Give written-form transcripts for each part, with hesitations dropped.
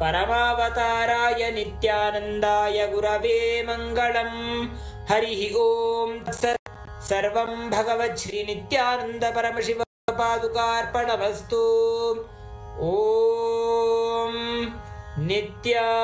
परमावताराय नित्यानन्दाय गुरवे मङ्गलम्। हरिः ओम् तत्सत्। सर्वं भगवच्छ्री नित्यानन्द परमशिव पादुकार्पणमस्तु। ॐ नित्यानन्दम्।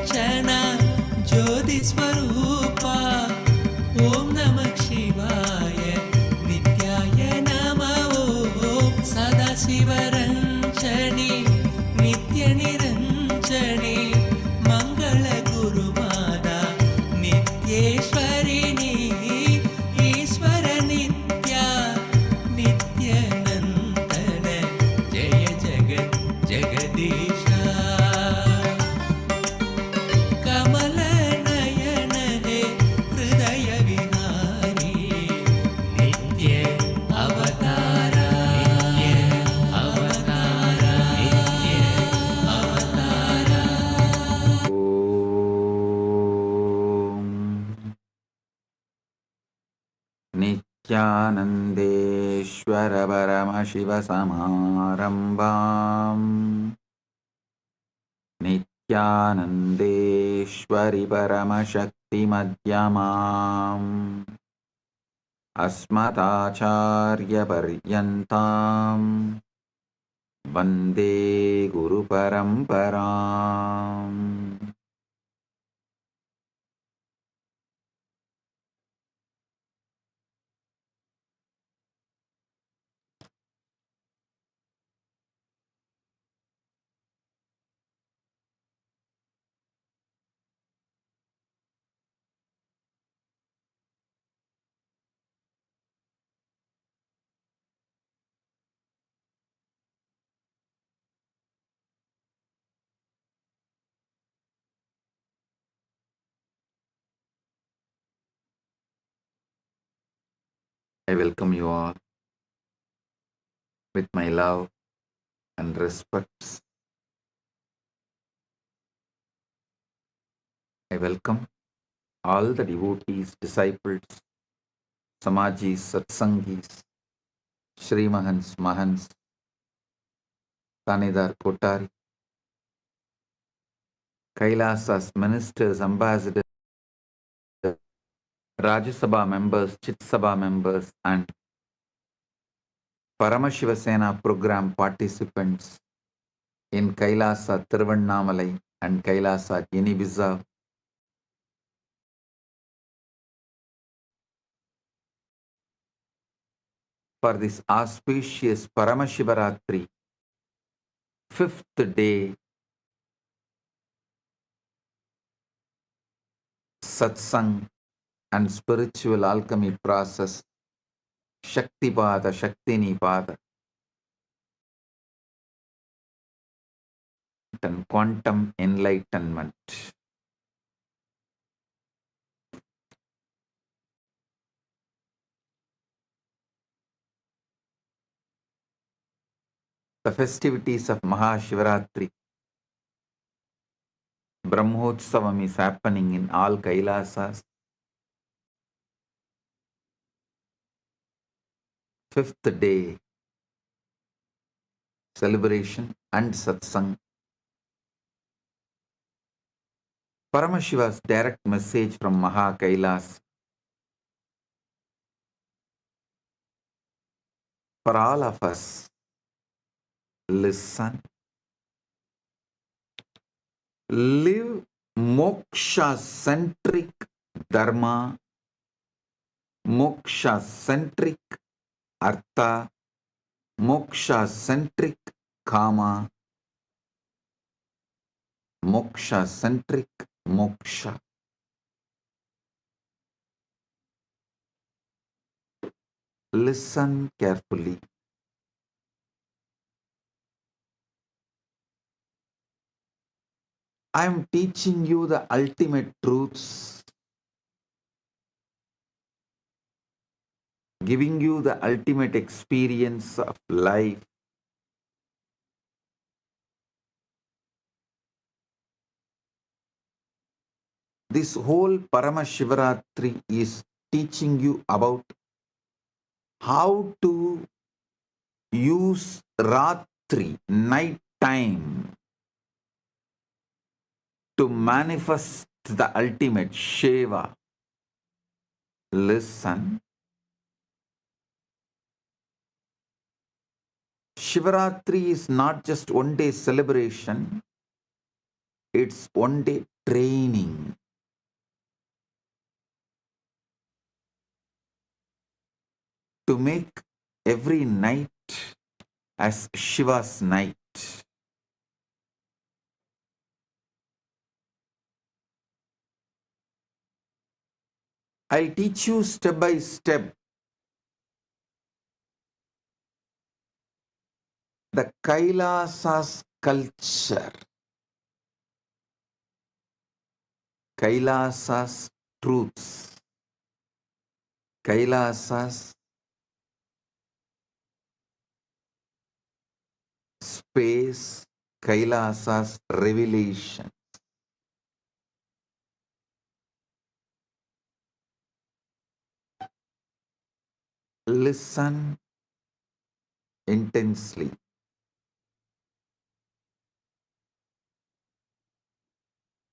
काञ्चन ज्योतिस्वरूपा ॐ नमः शिवाय नित्याय नमः ॐ सदाशिवरञ्जनी नित्यनिरञ्जनी मङ्गलगुरुमाता नित्येश्वरिणी ईश्वर नित्या नित्यानन्दन जय जगत् जगदीशा कमलनयन हे हृदय विहारी नित्य अवतारा नित्य अवतारा नित्य अवतारा नित्यानन्देश्वर परमशिव समारम्भाम् नित्यानन्देश्वरि परमशक्तिमध्यमाम् अस्मदाचार्यपर्यन्ताम् वन्दे गुरुपरम्पराम्. I welcome you all with my love and respect. I welcome all the devotees, disciples, Samajis, Satsangis, Srimahans, Mahans, Tanidar Kotari, KAILASA'S ministers, ambassadors, Rajya Sabha members, Chit Sabha members, and Paramashiva Sena program participants in KAILASA Thiruvannamalai and KAILASA Guinea-Bissau. For this auspicious Paramashivaratri, 5th day Satsang and spiritual alchemy process, Shaktipada, Shaktinipada, and quantum enlightenment. The festivities of MahaShivaratri, Brahmotsavam is happening in all Kailasas. 5th day celebration and satsang. Paramashiva's direct message from Maha Kailasa for all of us. Listen. Live moksha-centric dharma, moksha-centric artha, moksha-centric kama, moksha-centric moksha. Listen carefully. I am teaching you the ultimate truths, giving you the ultimate experience of life. This whole Paramashivaratri is teaching you about how to use Ratri, night time, to manifest the ultimate Shiva. Listen. Shivaratri is not just one day celebration, it's one day training. To make every night as Shiva's night. I'll teach you step by step the Kailasa's culture, Kailasa's truths, Kailasa's space, Kailasa's revelation. Listen intensely.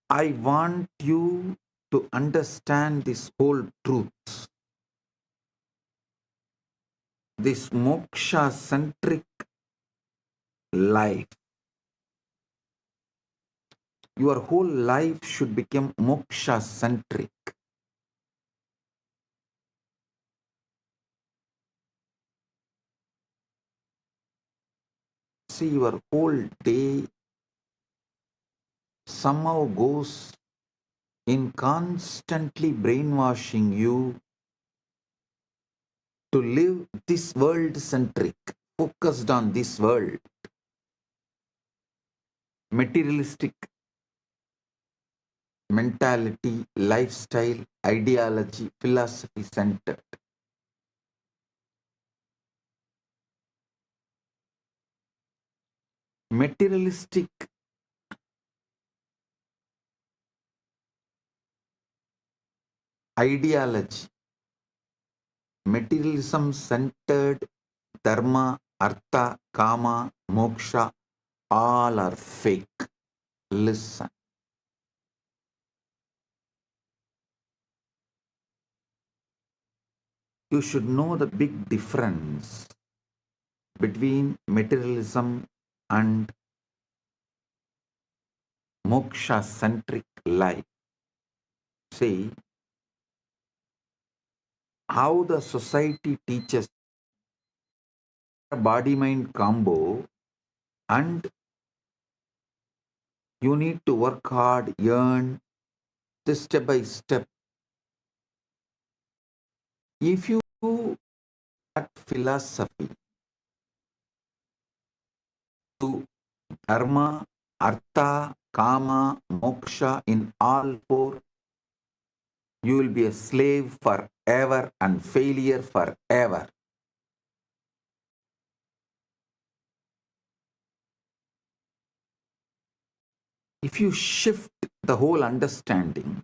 I want you to understand this whole truth, this moksha-centric life. Your whole life should become moksha-centric. See, your whole day somehow goes in constantly brainwashing you to live this world-centric, focused on this world, materialistic mentality, lifestyle, ideology, philosophy centered. Materialistic ideology, materialism centered dharma, artha, kama, moksha, all are fake. Listen. You should know the big difference between materialism and moksha-centric life. See, how the society teaches body-mind combo, and you need to work hard, earn this step by step. If you do that philosophy to dharma, artha, kama, moksha in all four, you will be a slave forever and failure forever. If you shift the whole understanding,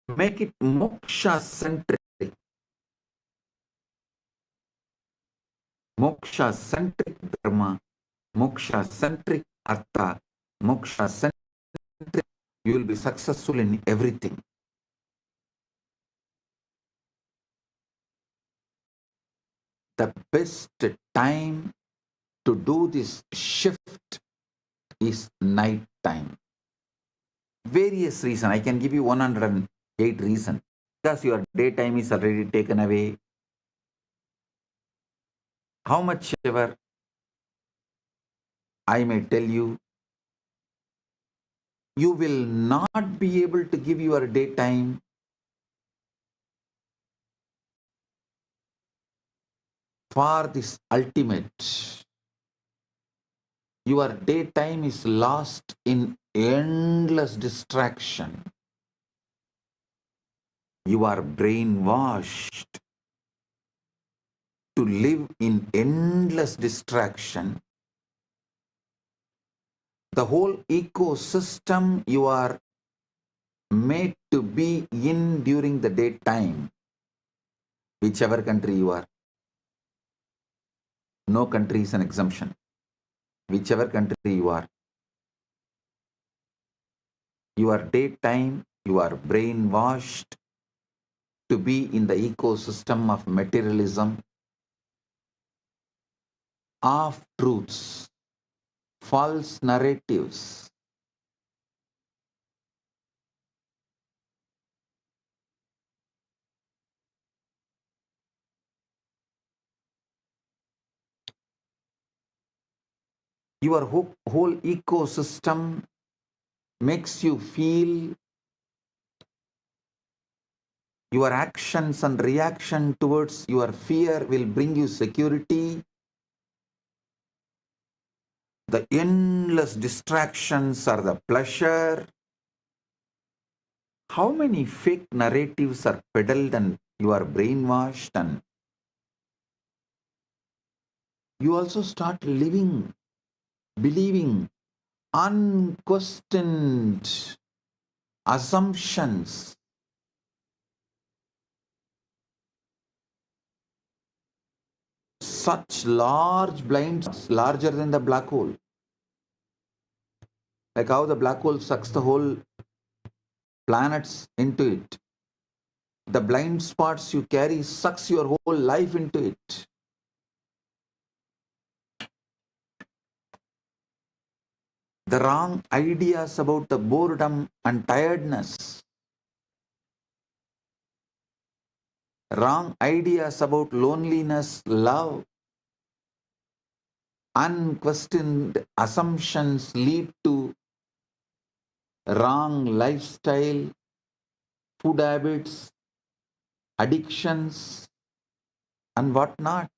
make it moksha-centric, moksha-centric dharma, moksha-centric artha, moksha-centric, you will be successful in everything. The best time to do this shift is night time. Various reasons. I can give you 108 reasons. Because your daytime is already taken away. How much ever I may tell you, you will not be able to give your daytime for this ultimate. Your daytime is lost in endless distraction. You are brainwashed to live in endless distraction. The whole ecosystem you are made to be in during the daytime, whichever country you are. No country is an exemption. Whichever country you are, your daytime, you are brainwashed to be in the ecosystem of materialism, half truths, false narratives, Your whole ecosystem makes you feel your actions and reaction towards your fear will bring you security. The endless distractions are the pleasure. How many fake narratives are peddled and you are brainwashed, and you also start living, believing unquestioned assumptions. Such large blinds, larger than the black hole. Like how the black hole sucks the whole planets into it. The blind spots you carry sucks your whole life into it. The wrong ideas about the boredom and tiredness. Wrong ideas about loneliness, love. Unquestioned assumptions lead to wrong lifestyle, food habits, addictions, and whatnot.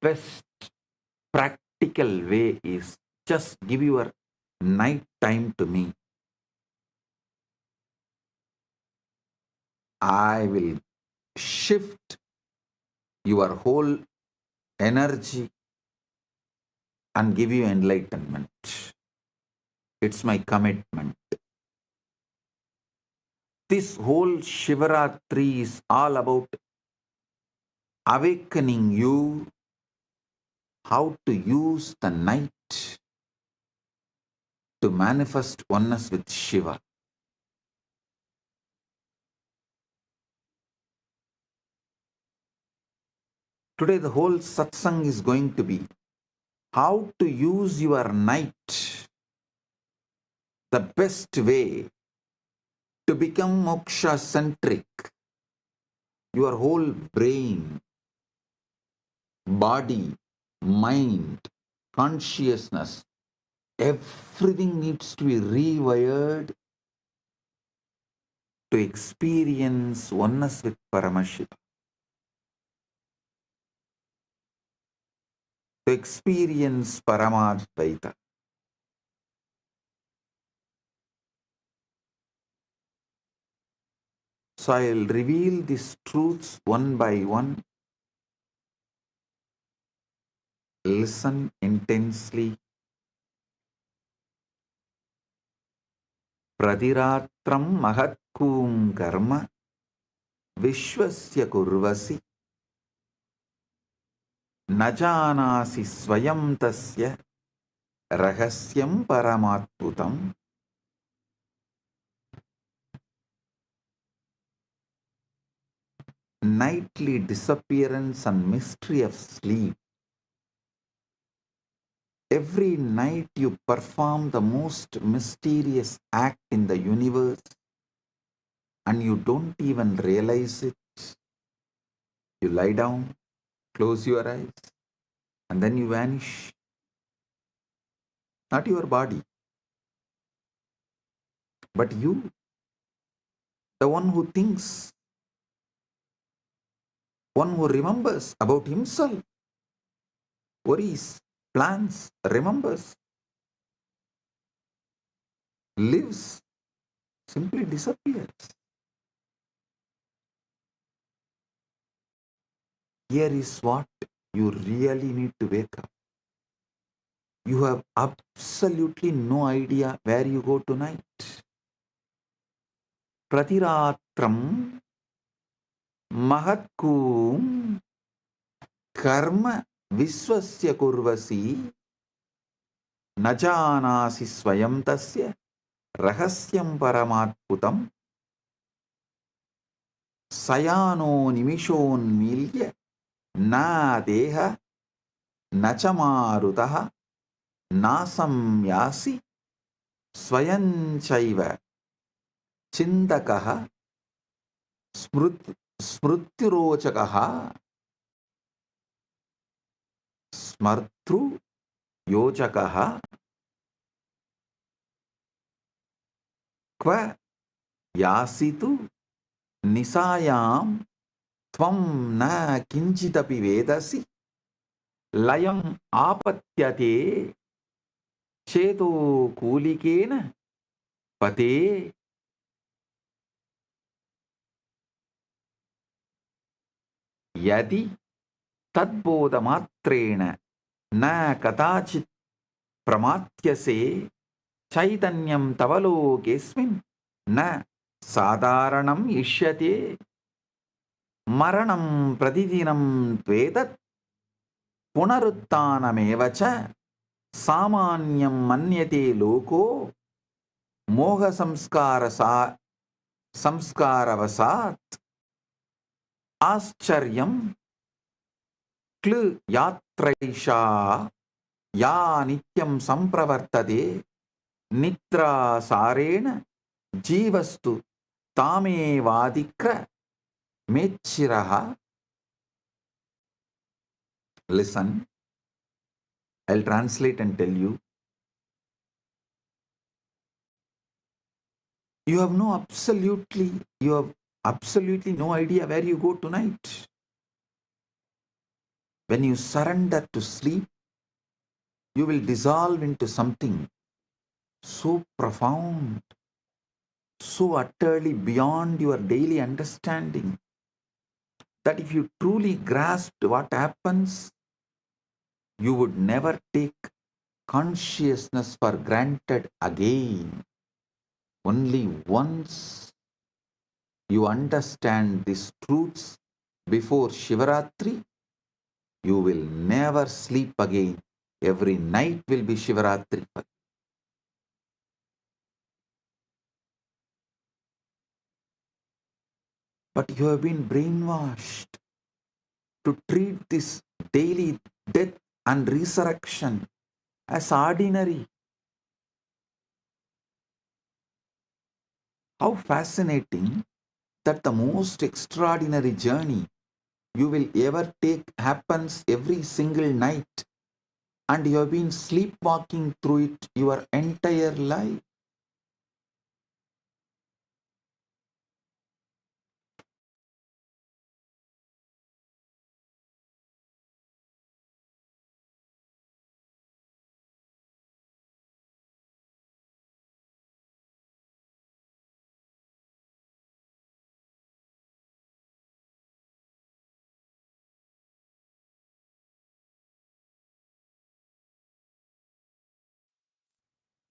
Best practical way is just give your night time to me. I will shift your whole energy and give you enlightenment. It's my commitment. This whole Shivaratri is all about awakening you how to use the night to manifest oneness with Shiva. Today the whole satsang is going to be how to use your night the best way to become moksha-centric. Your whole brain, body, mind, consciousness, everything needs to be rewired to experience oneness with Paramashiva. To experience Paramadvaita. So I'll reveal these truths one by one. Listen intensely. Pradiratram mahatkum karma vishwasya kurvasi najanasi swayam tasya rahasyam paramatputam. Nightly disappearance and mystery of sleep. Every night you perform the most mysterious act in the universe and you don't even realize it. You lie down, close your eyes, and then you vanish. Not your body, but you, the one who thinks, one who remembers about himself, worries, plans, remembers, lives, simply disappears. Here is what you really need to wake up. You have absolutely no idea where you go tonight. Pratiratram mahatkum karma viswasya kurvasi najanasi swayam tasya rahasyam paramatputam sayano nimishon milya na deha nachamarutaha nasam yasi swayanchaiva chindakaha smrut स्मृत्युरोचकः स्मर्तृयोचकः क्व यासितु निशायां त्वं न किञ्चिदपि वेदसि लयम् आपत्यते चेतो कूलिकेन पते यदि तद्बोधमात्रेण न कदाचित् प्रमात्यसे चैतन्यं तव लोकेऽस्मिन् न साधारणं इष्यते मरणं प्रतिदिनं त्वेतत् पुनरुत्थानमेव च सामान्यं मन्यते लोको मोहसंस्कारवशात् आश्चर्यं क्लु यात्रैषा या नित्यं संप्रवर्तते निद्रासारेण जीवस्तु तामेवाधिक्रमेच्छिरः. Listen, I'll translate and tell you. You have absolutely no idea where you go tonight. When you surrender to sleep, you will dissolve into something so profound, so utterly beyond your daily understanding, that if you truly grasped what happens, you would never take consciousness for granted again. Only once you understand these truths before Shivaratri, you will never sleep again. Every night will be Shivaratri. But you have been brainwashed to treat this daily death and resurrection as ordinary. How fascinating that the most extraordinary journey you will ever take happens every single night, and you have been sleepwalking through it your entire life.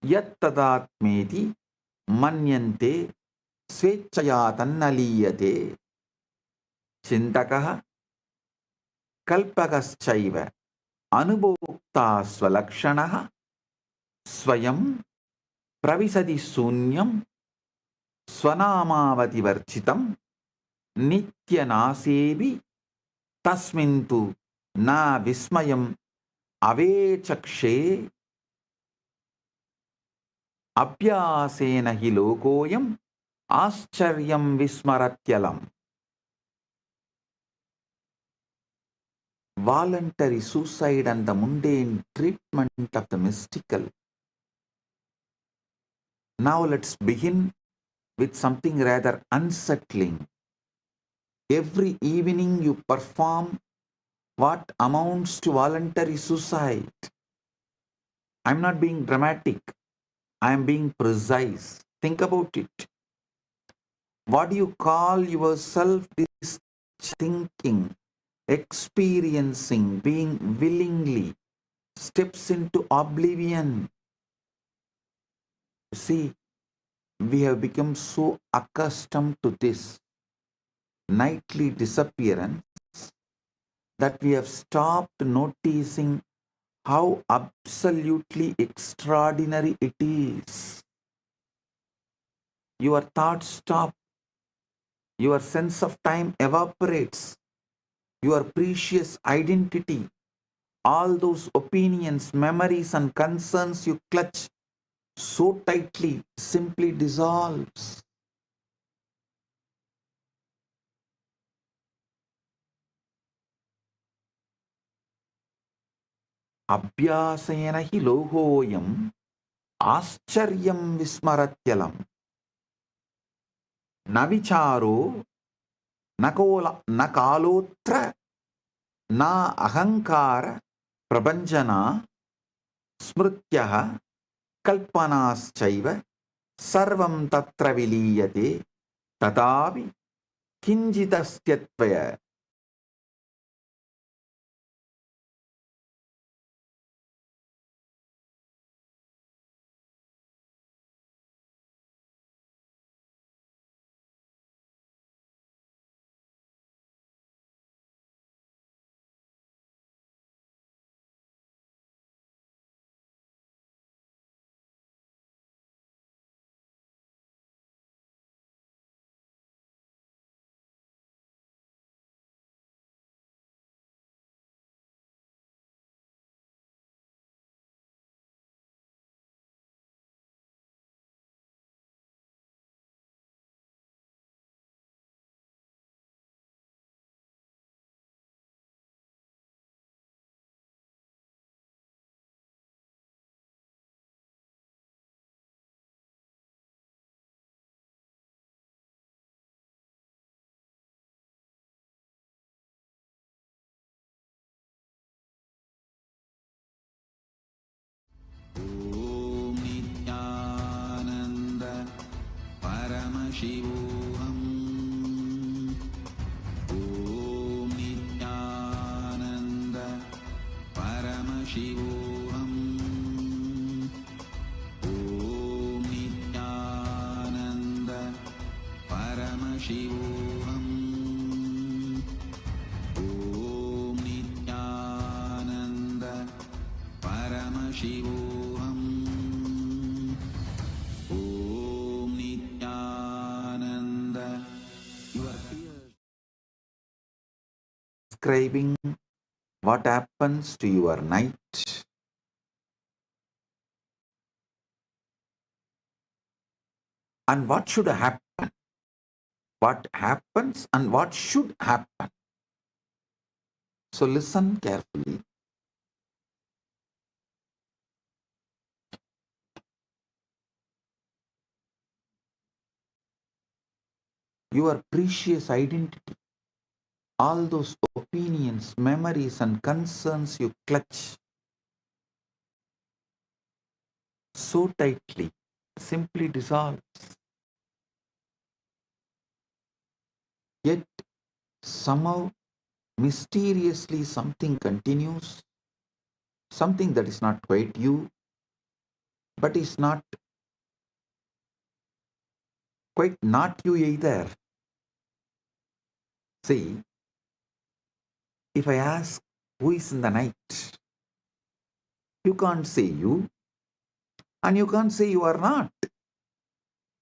यत्तदात्मेति मन्यन्ते स्वेच्छया तन्नलीयते चिन्तकः कल्पकश्चैव अनुभोक्ता स्वलक्षणः स्वयं प्रविशति शून्यं स्वनामावतिवर्जितं नित्यनासेऽपि तस्मिन् तु न विस्मयम् अवेचक्षे अभ्यासेन हि लोकोऽयम् आश्चर्यं विस्मरत्यलम्. Voluntary suicide and the mundane treatment of the mystical. Now let's begin with something rather unsettling. Every evening you perform what amounts to voluntary suicide. I'm not being dramatic. I am being precise. Think about it. What do you call yourself? This thinking, experiencing, being willingly steps into oblivion. See, we have become so accustomed to this nightly disappearance that we have stopped noticing how absolutely extraordinary it is. Your thoughts stop. Your sense of time evaporates. Your precious identity, all those opinions, memories, and concerns you clutch so tightly, simply dissolves. Abhyasena hi lohoyam Ascharyan vismaratyalam Navicharo Nakalotra Na ahankara Prabhanjana Smrityaha Kalpanaschaiva Sarvam Tatra Viliyate Tatavi Kinjitastyatva. Om Nityananda Paramashivoham. Om Nityananda Paramashivoham. Om Nityananda Paramashivoham. Om Nityananda Paramashivoham. Om Nityananda. You are here describing what happens to your night and what should happen. What happens and what should happen. So listen carefully. Your precious identity, all those opinions, memories, and concerns you clutch so tightly, simply dissolves. Yet somehow, mysteriously, something continues, something that is not quite you, but is not quite not you either. See, if I ask who is in the night, you can't say you, and you can't say you are not.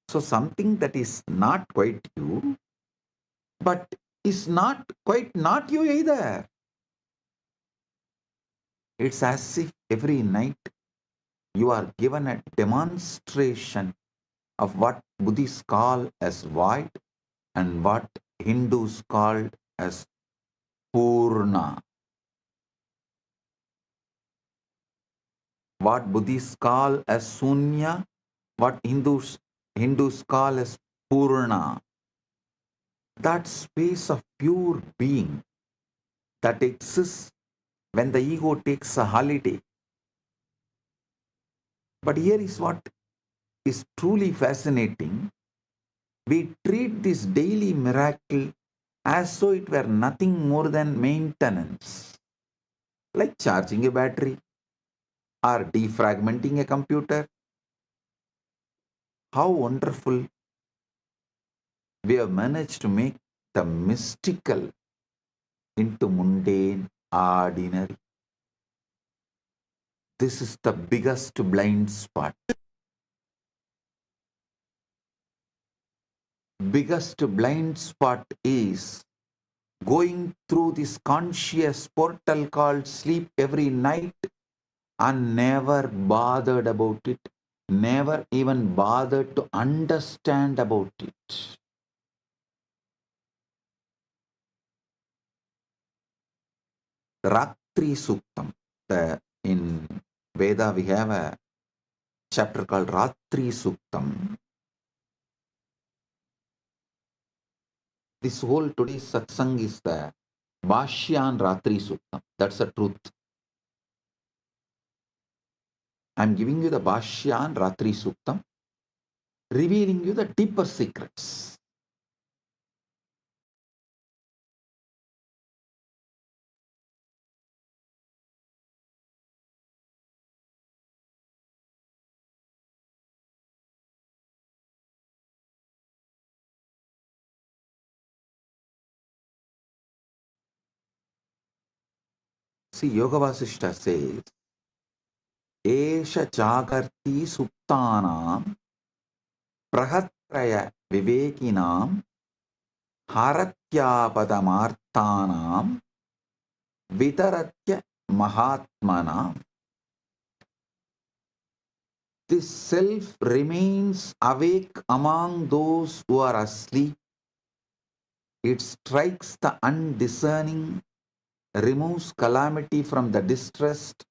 So something that is not quite you, but is not quite not you either. It's as if every night you are given a demonstration of what Buddhists call as void and what Hindus call as Purna. What Buddhists call as Sunya, what Hindus call as Purna. That space of pure being that exists when the ego takes a holiday. But here is what is truly fascinating. We treat this daily miracle as though it were nothing more than maintenance, like charging a battery or defragmenting a computer. How wonderful we have managed to make the mystical into mundane, ordinary. This is the biggest blind spot. Biggest blind spot is going through this conscious portal called sleep every night and never bothered about it, never even bothered to understand about it. Ratri Suktam, the In Veda, we have a chapter called Ratri Suktam. This whole today's satsang is the Bhashyan Ratri Suktam. That's the truth. I'm giving you the Bhashyan Ratri Suktam, revealing you the deeper secrets. See, Yoga Vasishta says, Esha Jagarti Suptanam Prahatraya Vivekinam Haratyapadamaarthanam Vitaratya Mahatmanam. This self remains awake among those who are asleep. It strikes the undiscerning, removes calamity from the distressed,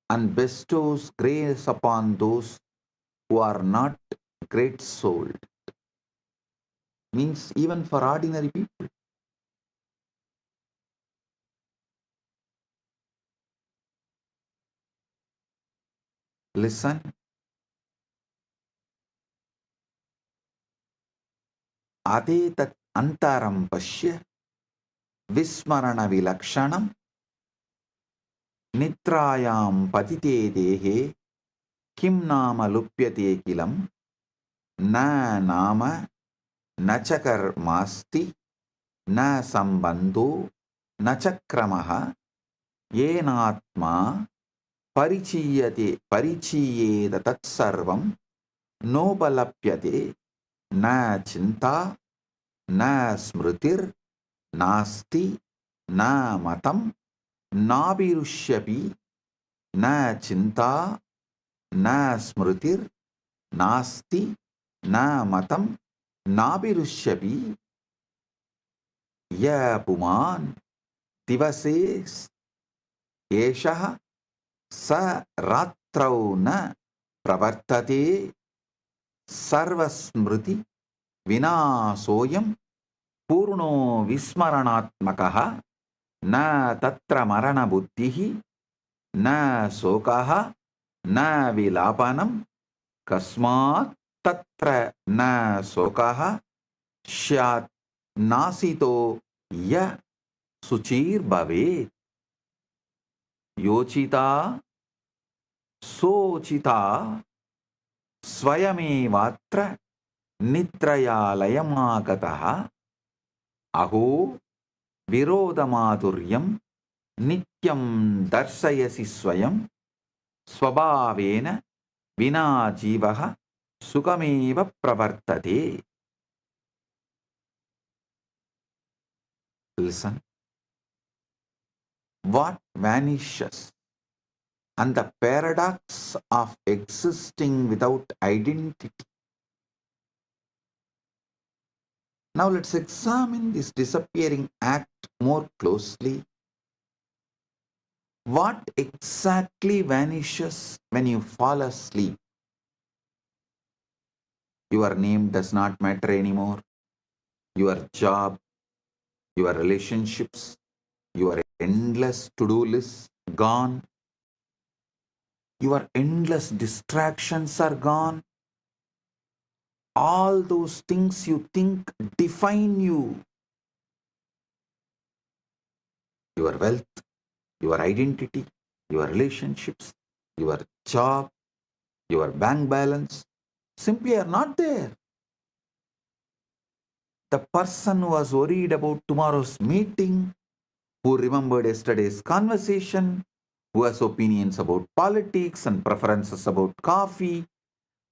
and bestows grace upon those who are not great-souled. Means even for ordinary people. Listen. Adetat antaram pashya vismarana vilakshanam nitrayam patite dehe kim nama lupyate kilam na nama nachakar masti na sambandho nachakramaha yenatma परिचीयेत तत्सर्वं नोपलप्यते न चिंता न स्मृतिर् नास्ति न मतं नाभिरुष्यपि न चिंता न स्मृतिर् नास्ति न मतं नाभिरुष्यपि य पुमान् दिवसे एषः स रात्रौ न प्रवर्तते सर्वस्मृति विनाशोऽयं पूर्णो विस्मरणात्मकः न तत्र मरणबुद्धिः न शोकः न विलापनं कस्मात् तत्र न शोकः स्यात् नासितो य शुचिर्भवेत् योचिता सोचिता स्वयमेवात्र निद्रयालयमागतः अहो विरोधमाधुर्यं नित्यं दर्शयसि स्वयं स्वभावेन विना जीवः सुखमेव प्रवर्तते. Listen. What vanishes and the paradox of existing without identity. Now let's examine this disappearing act more closely. What exactly vanishes when you fall asleep? Your name does not matter anymore. Your job, your relationships, your endless to-do list gone. Your endless distractions are gone. All those things you think define you. Your wealth, your identity, your relationships, your job, your bank balance simply are not there. The person who was worried about tomorrow's meeting, who remembered yesterday's conversation, who has opinions about politics and preferences about coffee,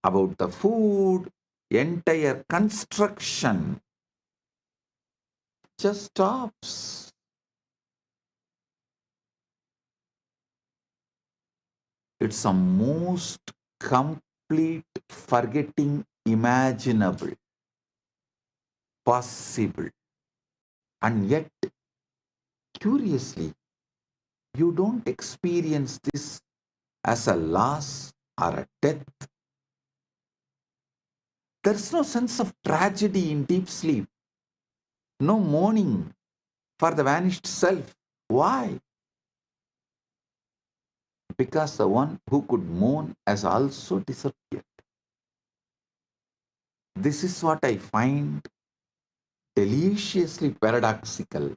about the food, entire construction just stops. It's a most complete forgetting imaginable, possible. And yet, curiously, you don't experience this as a loss or a death. There's no sense of tragedy in deep sleep, no mourning for the vanished self. Why? Because the one who could mourn has also disappeared. This is what I find deliciously paradoxical.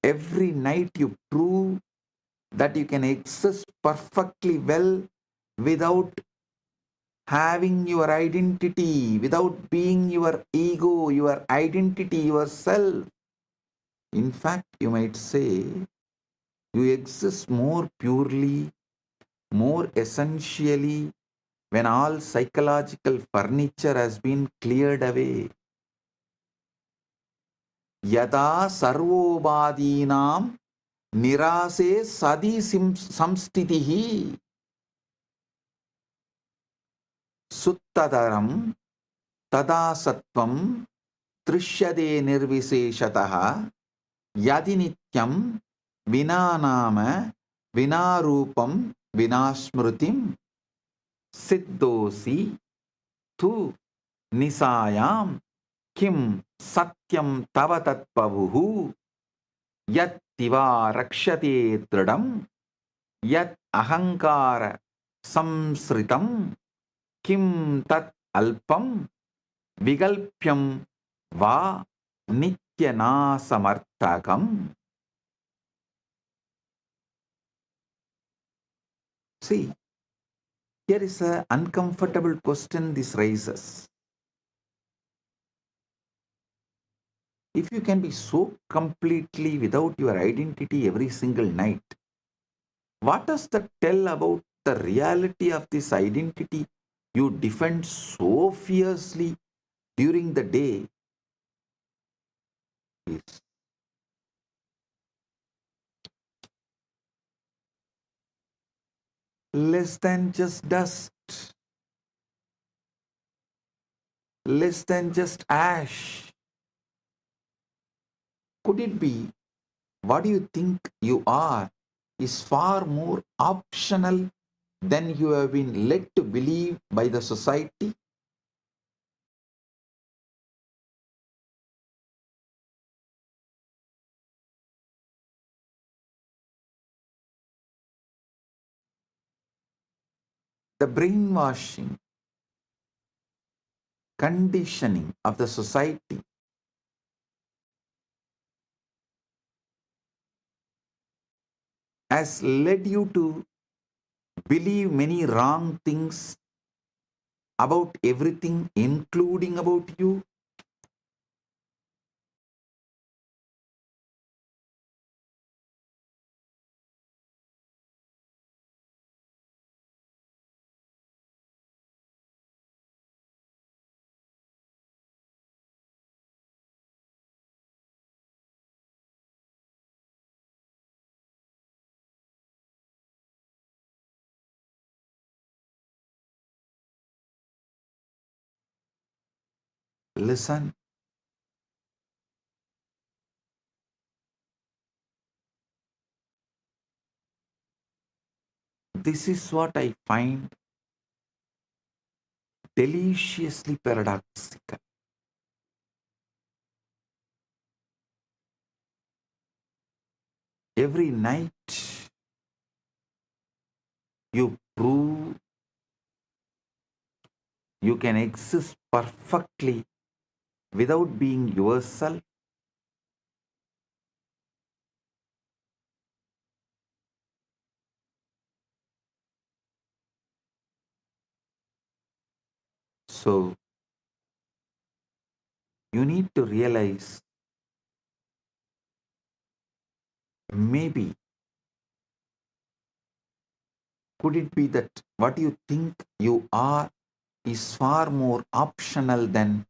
Every night you prove that you can exist perfectly well without having your identity, without being your ego, your identity, yourself. In fact, you might say you exist more purely, more essentially when all psychological furniture has been cleared away. Yada sarvobadinam nirase sadi samstitihi suttadaram tada sattvam trishyade nirviseshataha yadi nityam vinanama vinarupam vinasmrutim siddhosi tu nisayam kim satyam tava tatpavuhu yat tiva rakshate tridam yat ahankara samsritam kim tat alpam vigalpyam va nityanasamartakam. See, here is an uncomfortable question this raises. If you can be so completely without your identity every single night, what does that tell about the reality of this identity you defend so fiercely during the day? Is less than just dust, less than just ash. Could it be what you think you are is far more optional than you have been led to believe by the society? The brainwashing, conditioning of the society has led you to believe many wrong things about everything, including about you. Listen, this is what I find deliciously paradoxical. Every night you prove you can exist perfectly without being yourself. So you need to realize maybe could it be that what you think you are is far more optional than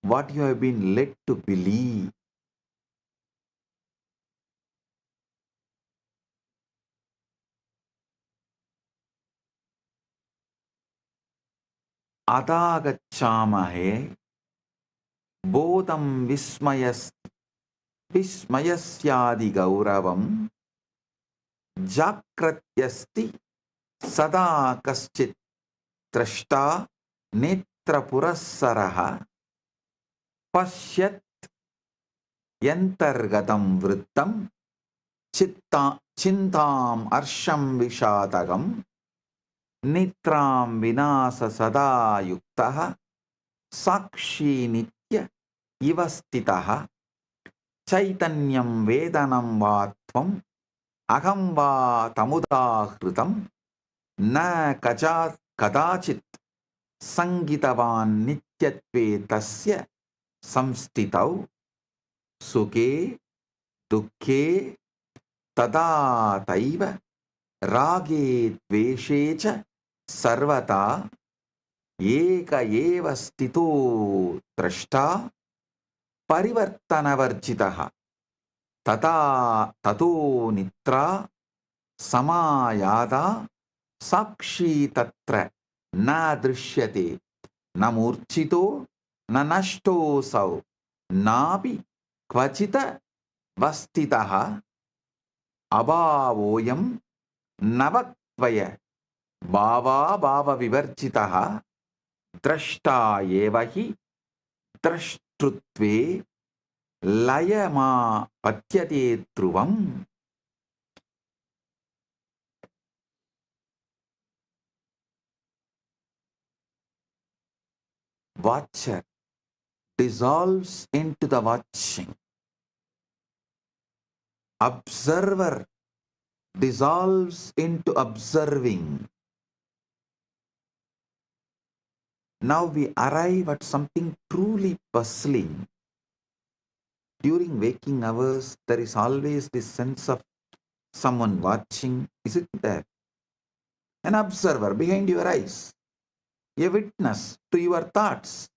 what you have been led to believe. Adagachamahe bodham vismayasyadi gauravam जाग्रत्यस्ति सदा कश्चित् द्रष्टा नेत्रपुरःसरः पश्यत् यन्तर्गतं वृत्तं चिन्ताम् हर्षं विषादगं निद्रां विनाश सदा युक्तः साक्षी नित्य इव स्थितः चैतन्यं वेदनं वा त्वम् अहं वा तमुदाहृतं न कदाचित् संगितवान् नित्यत्वे तस्य संस्थितौ सुखे दुःखे तदा तैव रागे द्वेषे च सर्वथा एक एव स्थितो द्रष्टा परिवर्तनवर्जितः ततो निद्रा समायादा साक्षी तत्र न दृश्यते न मूर्छितो न नष्टोऽसौ नापि क्वचित् वस्थितः अभावोऽयं नवत्वय भावाभावविवर्जितः द्रष्टा एव हि द्रष्टृत्वे लयमा पत्यते ध्रुवम्. Watcher dissolves into the watching. Observer dissolves into observing. Now we arrive at something truly puzzling. During waking hours, there is always this sense of someone watching, isn't there? An observer behind your eyes, a witness to your thoughts,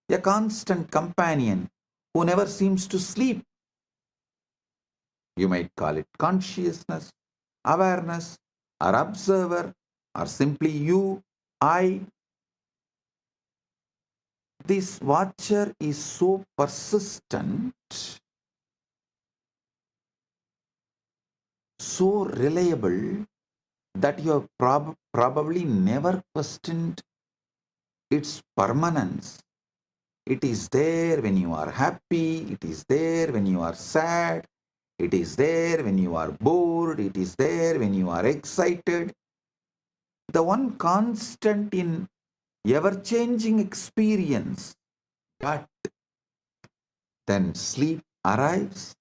a constant companion who never seems to sleep. You might call it consciousness, awareness, or observer, or simply you, I. This watcher is so persistent, so reliable, that you have probably never questioned its permanence. It is there when you are happy, it is there when you are sad, it is there when you are bored, it is there when you are excited. The one constant in ever-changing experience. But then sleep arrives,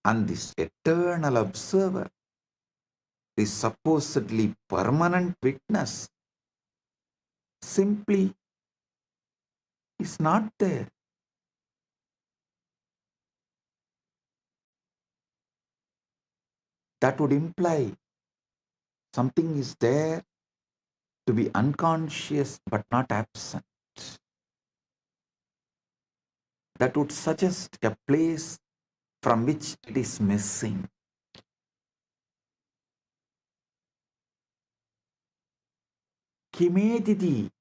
and this eternal observer, this supposedly permanent witness, simply is not there. That would imply something is there to be unconscious but not absent. That would suggest a place from which it is missing. Kimediti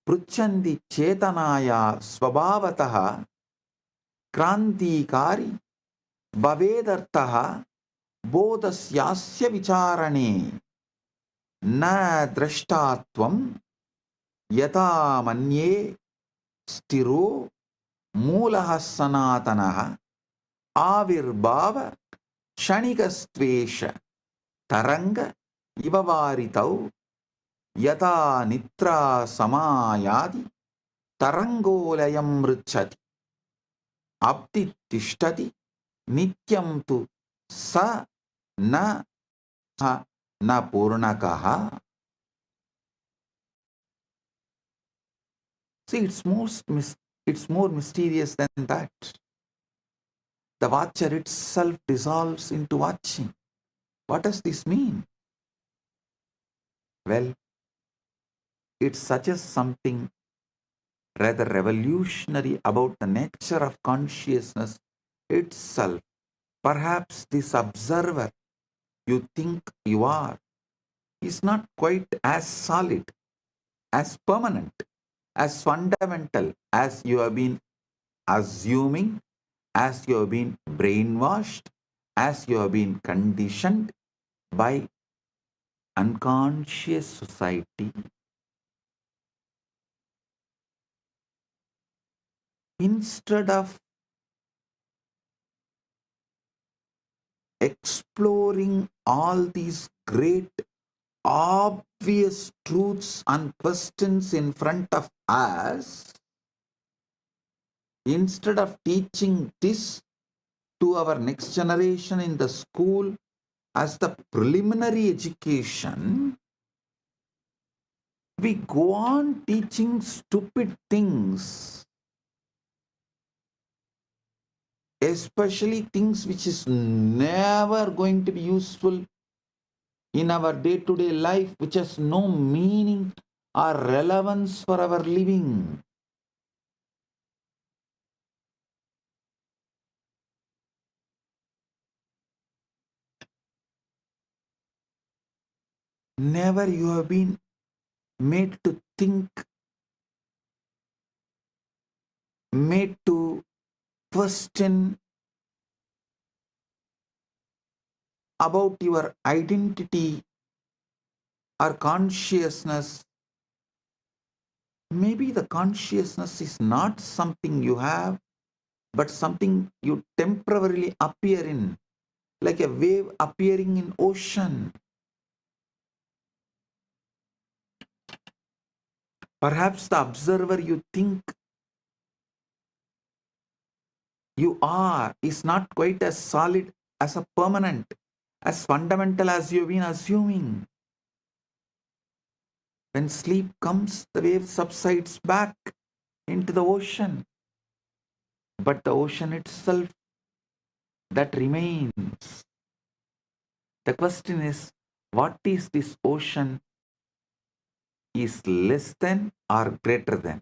pruchandi chetanaya svabhavataha krantikari bhavedartaha bodhasyasya vicharane na drashtatvam yata manye stiro मूलः सनातनः आविर्भाव क्षणिकस्त्वेष तरंग इव वारितौ यथा निद्रा समायादि तरंगोलयं मृच्छति अब्धि तिष्ठति नित्यं तु स न पूर्णकः. See, it's more mysterious than that. The watcher itself dissolves into watching. What does this mean? Well, it suggests something rather revolutionary about the nature of consciousness itself. Perhaps this observer you think you are is not quite as solid, as permanent, as fundamental as you have been assuming, as you have been brainwashed, as you have been conditioned by unconscious society. Instead of exploring all these great obvious truths and questions in front of us, instead of teaching this to our next generation in the school as the preliminary education, we go on teaching stupid things, especially things which is never going to be useful in our day-to-day life, which has no meaning or relevance for our living. Never you have been made to think, made to question about your identity or consciousness. Maybe the consciousness is not something you have, but something you temporarily appear in, like a wave appearing in ocean. Perhaps the observer you think you are is not quite as solid, as a permanent, as fundamental as you've been assuming. When sleep comes, the wave subsides back into the ocean. But the ocean itself, that remains. The question is, what is this ocean is less than or greater than?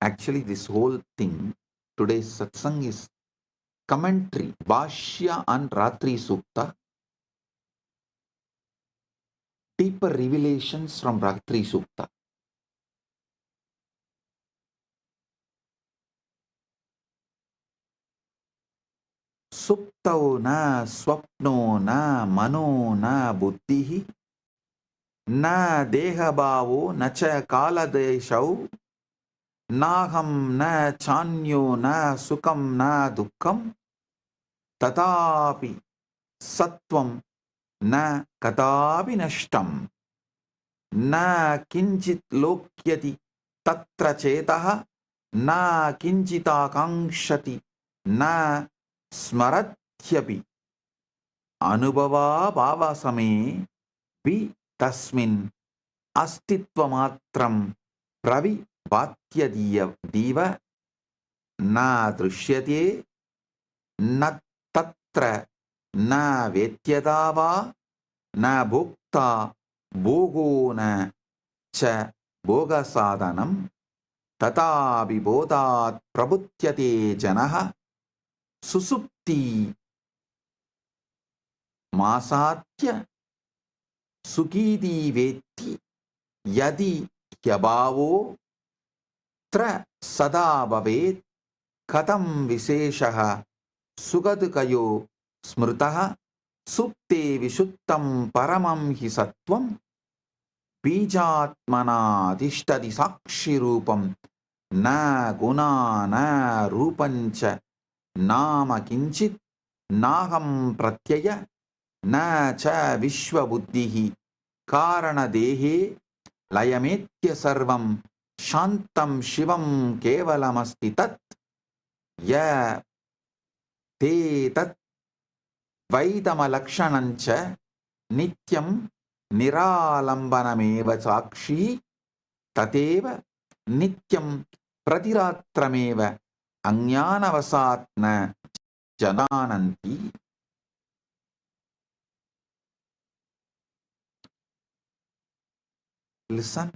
Actually, this whole thing, today's satsang is commentary, Bhashya and Ratri Sukta, deeper revelations from Ratri Sukta. Suptau na swapno na mano na buddhihi na deha bhavo na cha kala deshau naham na chanyo na sukam na dukkam tatapi sattvam na katapi nashtam na kinchit lokyati tatra chetaha na kinchita kankshati na smarathyapi anubhava bhava same vi tasmin astitva matram pravi bhatyadiya diva na drishyate na tatra na vetyadava na bhukta bhogo na cha bhoga sadhanam tata vibodhat prabhutyate janaha susupti masatya sukidi veti yadi hyabhavo tra sada bhavet katam visheshaha sugadkayo smritaha supte vishuttam paramam hi sattvam bijatmana adhishtadi sakshi rupam na guna na rupancha nama kinchit naham pratyaya na cha vishwa buddhihi karana dehe layametya sarvam shantam shivam kevalamasti tat ya te tat vaidamalakshanancha nityam niralambanameva sakshi tateva nityam pratiratrameva ajnanavasatna janananti. Listen,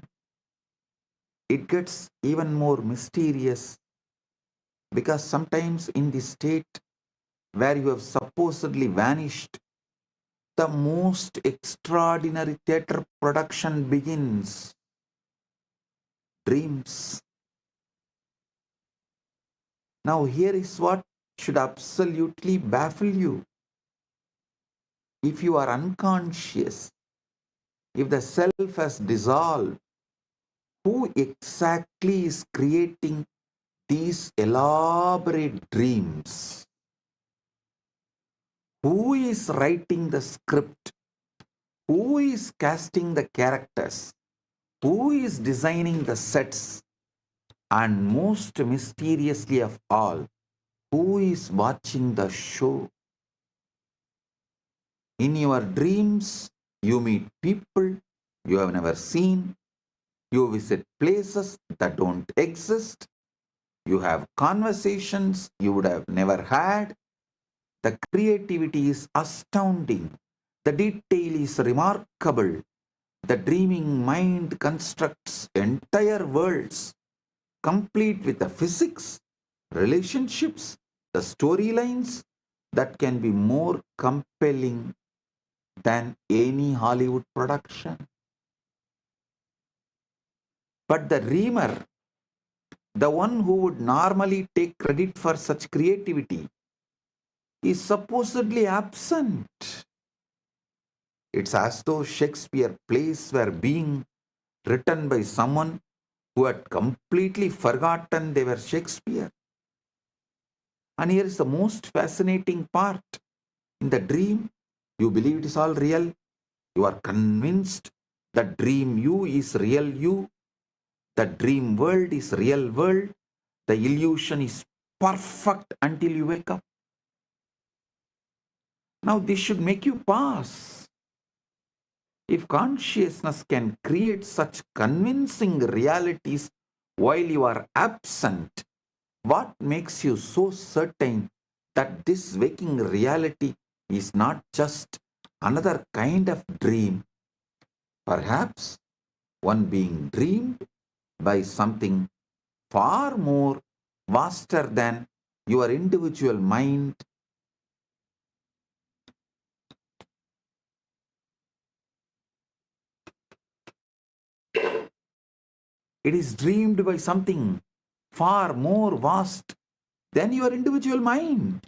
it gets even more mysterious, because sometimes in the state where you have supposedly vanished, the most extraordinary theatre production begins. Dreams. Now here is what should absolutely baffle you. If you are unconscious, if the self has dissolved, who exactly is creating these elaborate dreams? Who is writing the script? Who is casting the characters? Who is designing the sets? And most mysteriously of all, who is watching the show? In your dreams, you meet people you have never seen. You visit places that don't exist. You have conversations you would have never had. The creativity is astounding. The detail is remarkable. The dreaming mind constructs entire worlds, complete with the physics, relationships, the storylines that can be more compelling than any Hollywood production. But the dreamer, the one who would normally take credit for such creativity, is supposedly absent. It's as though Shakespeare plays were being written by someone who had completely forgotten they were Shakespeare. And here is the most fascinating part. In the dream, you believe it is all real. You are convinced that dream you is real you. The dream world is real world. The illusion is perfect until you wake up. Now this should make you pause. If consciousness can create such convincing realities while you are absent, what makes you so certain that this waking reality is not just another kind of dream? Perhaps one being dreamed by something far more vaster than your individual mind. It is dreamed by something far more vast than your individual mind.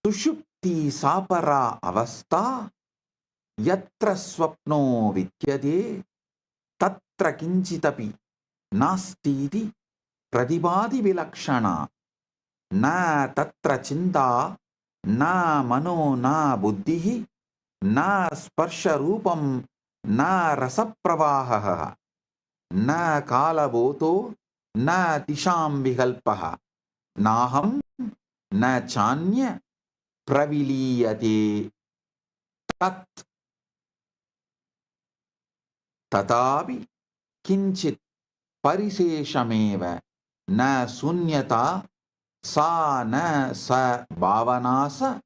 Sushupti sapara avastha yatra swapno vidyade tatra kinchitapi nastiti pradibadi vilakshana na tatra chinta na mano na buddhihi na sparsha rupam na rasapravaha na kalavoto na tisham vikalpaha naham na chanya praviliyate tat tatavi kinchit pariseshameva na sunyata sa na sa bhavanasa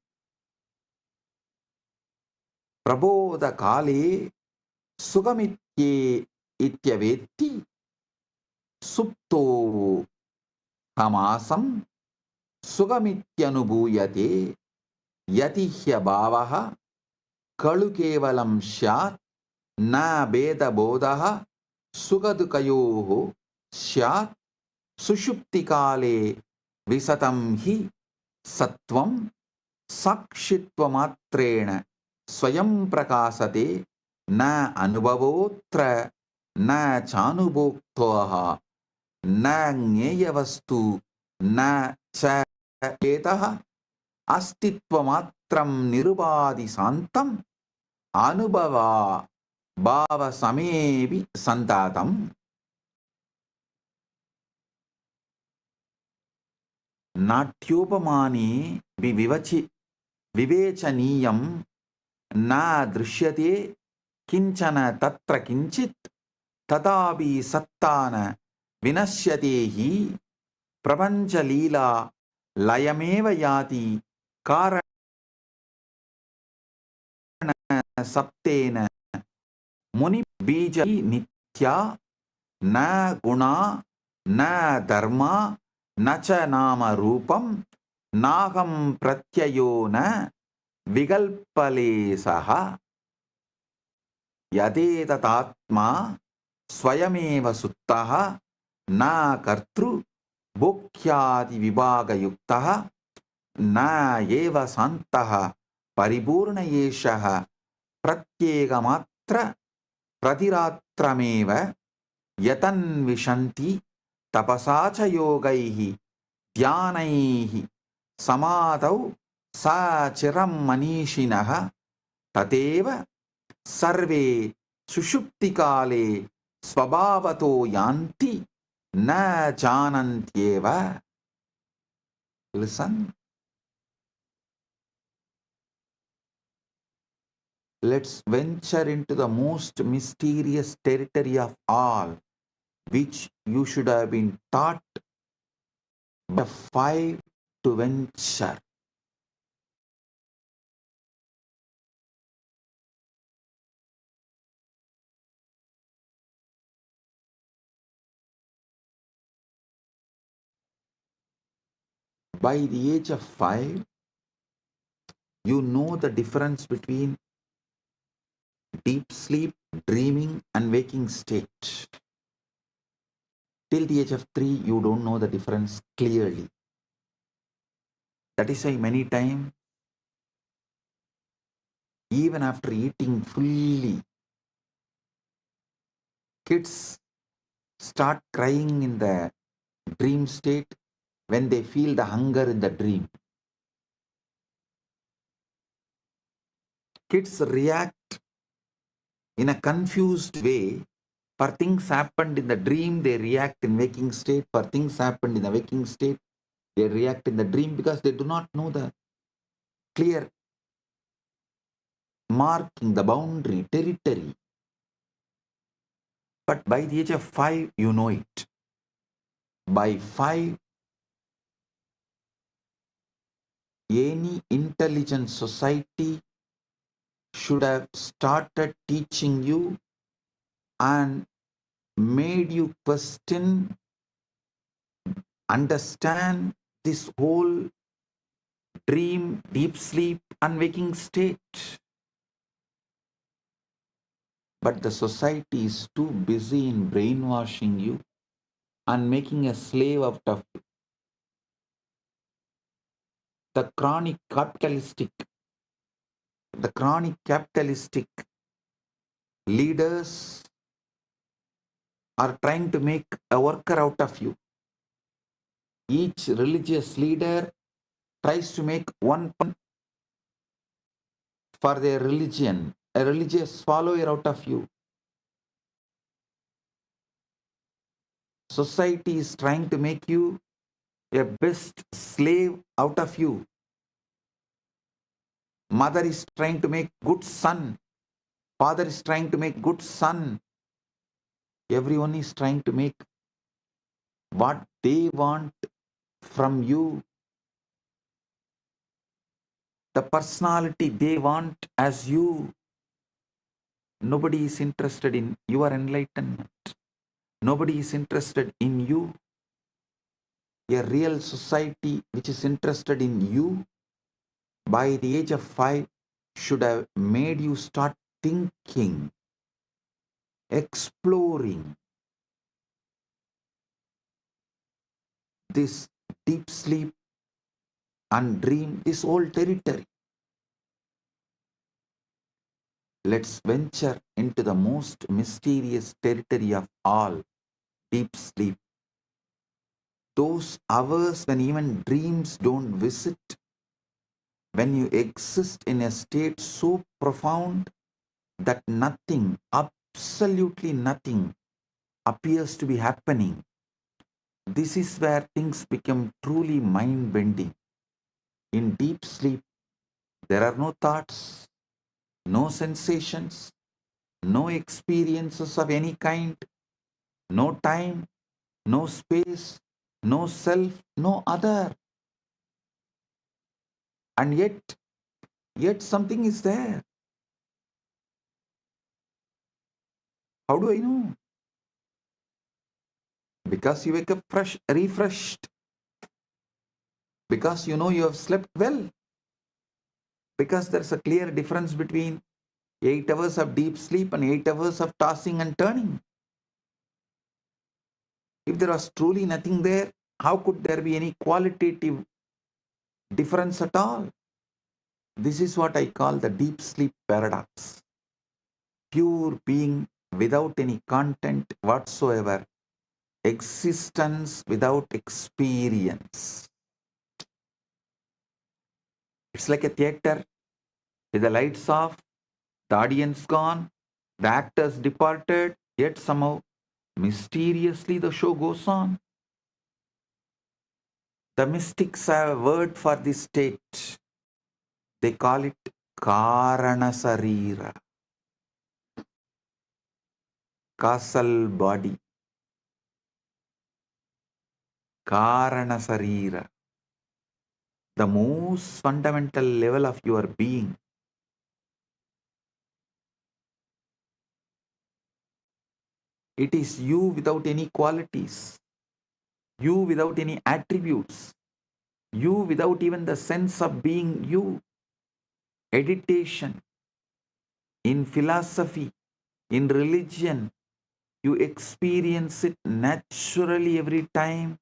prabodha kale sugamitye ityavetti supto hamasam sugamityanubhuyate yatihya bhavaha kalu kevalam syat na beda bodha sugadukayoho syat sushupti kale visatam hi sattvam sakshitvamatreణ swayam prakasate na anubhavotra na chanubhoktoha na gneyavastu na cha etah astittvamatram nirubadi santam anubhava bhava samevi santatam. नाट्योपमाने विवेचनीयं न दृश्यते किंचन तत्र किंचित् तथापि सत्ता न विनश्यते हि प्रपंचलीला लयमेव याति कारण सप्तेन मुनि बीज नित्या na guna, na dharma, na cha nama rupam, naham pratyayo na vigalpalesaha yadetatma swayameva suttaha na kartru bhokhyadi vibhaga yuktaha na eva santaha paripurna yeshaha pratyega pratiratrameva yatan vishanti tapasacha yogaihi dhyanaihi samadau sa chiram manishinaha tateva sarve sushuptikale swabhavato yanti na janantyeva. Listen. Let's venture into the most mysterious territory of all, which you should have been taught by 5 to venture. By the age of 5, you know the difference between deep sleep, dreaming, and waking state. Till the age of 3, you don't know the difference clearly. That is why many times, even after eating fully, kids start crying in the dream state when they feel the hunger in the dream. Kids react in a confused way. For things happened in the dream, they react in waking state. For things happened in the waking state, they react in the dream because they do not know the clear marking, the boundary, territory. But by the age of 5, you know it. By 5, any intelligent society should have started teaching you and made you question, understand this whole dream, deep sleep, and waking state. But the society is too busy in brainwashing you and making a slave out of you. The chronic capitalistic leaders are trying to make a worker out of you. Each religious leader tries to make one for their religion, a religious follower out of you. Society is trying to make you a best slave out of you. Mother is trying to make good son. Father is trying to make good son. Everyone is trying to make what they want from you. The personality they want as you. Nobody is interested in your enlightenment. Nobody is interested in you. A real society which is interested in you by the age of 5 should have made you start thinking, exploring this deep sleep and dream, this whole territory. Let's venture into the most mysterious territory of all, deep sleep. Those hours when even dreams don't visit, when you exist in a state so profound that nothing, absolutely nothing, appears to be happening. This is where things become truly mind-bending. In deep sleep, there are no thoughts, no sensations, no experiences of any kind, no time, no space, no self, no other. And yet something is there. How do I know? Because you wake up fresh, refreshed. Because you know you have slept well. Because there's a clear difference between 8 hours of deep sleep and 8 hours of tossing and turning. If there was truly nothing there, how could there be any qualitative difference at all? This is what I call the deep sleep paradox. Pure being without any content whatsoever. Existence without experience. It's like a theater with the lights off, the audience gone, the actors departed, yet somehow mysteriously the show goes on. The mystics have a word for this state. They call it Karanasarira, causal body. Karanasarira, the most fundamental level of your being. It is you without any qualities, you without any attributes, you without even the sense of being you. Meditation, in philosophy, in religion, you experience it naturally every time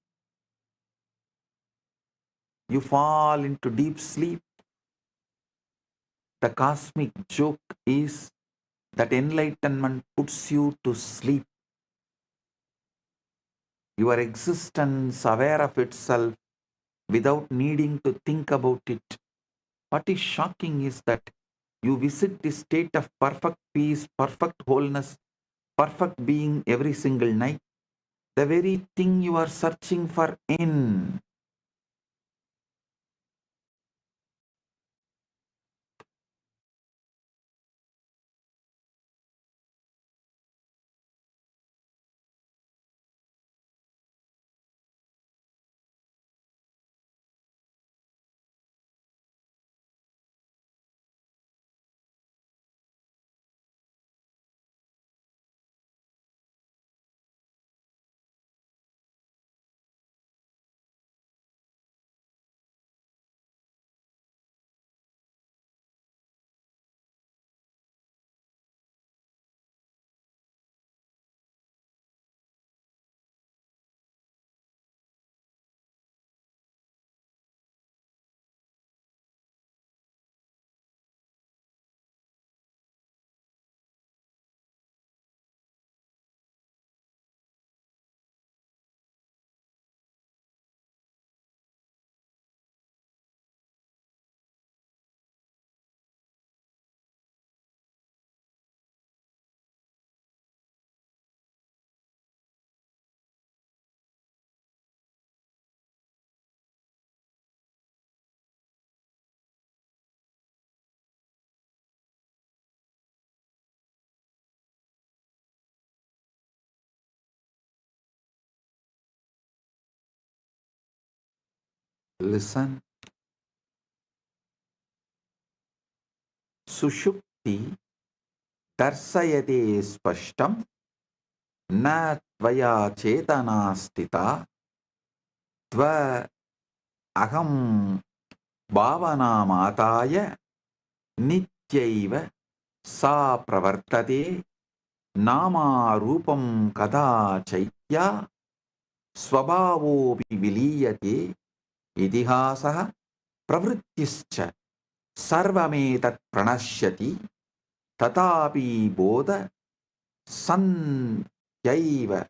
you fall into deep sleep. The cosmic joke is that enlightenment puts you to sleep. Your existence aware of itself without needing to think about it. What is shocking is that you visit this state of perfect peace, perfect wholeness, perfect being every single night. The very thing you are searching for in. Listen. Sushupti darsayate spashtam na tvaya chetana stita tva aham bhavana mataya nityaiva sa pravartate nama rupam kada chaitya swabhavopi viliyate idihasah pravrittischa sarvametat pranashyati tatapi bodha santyaiva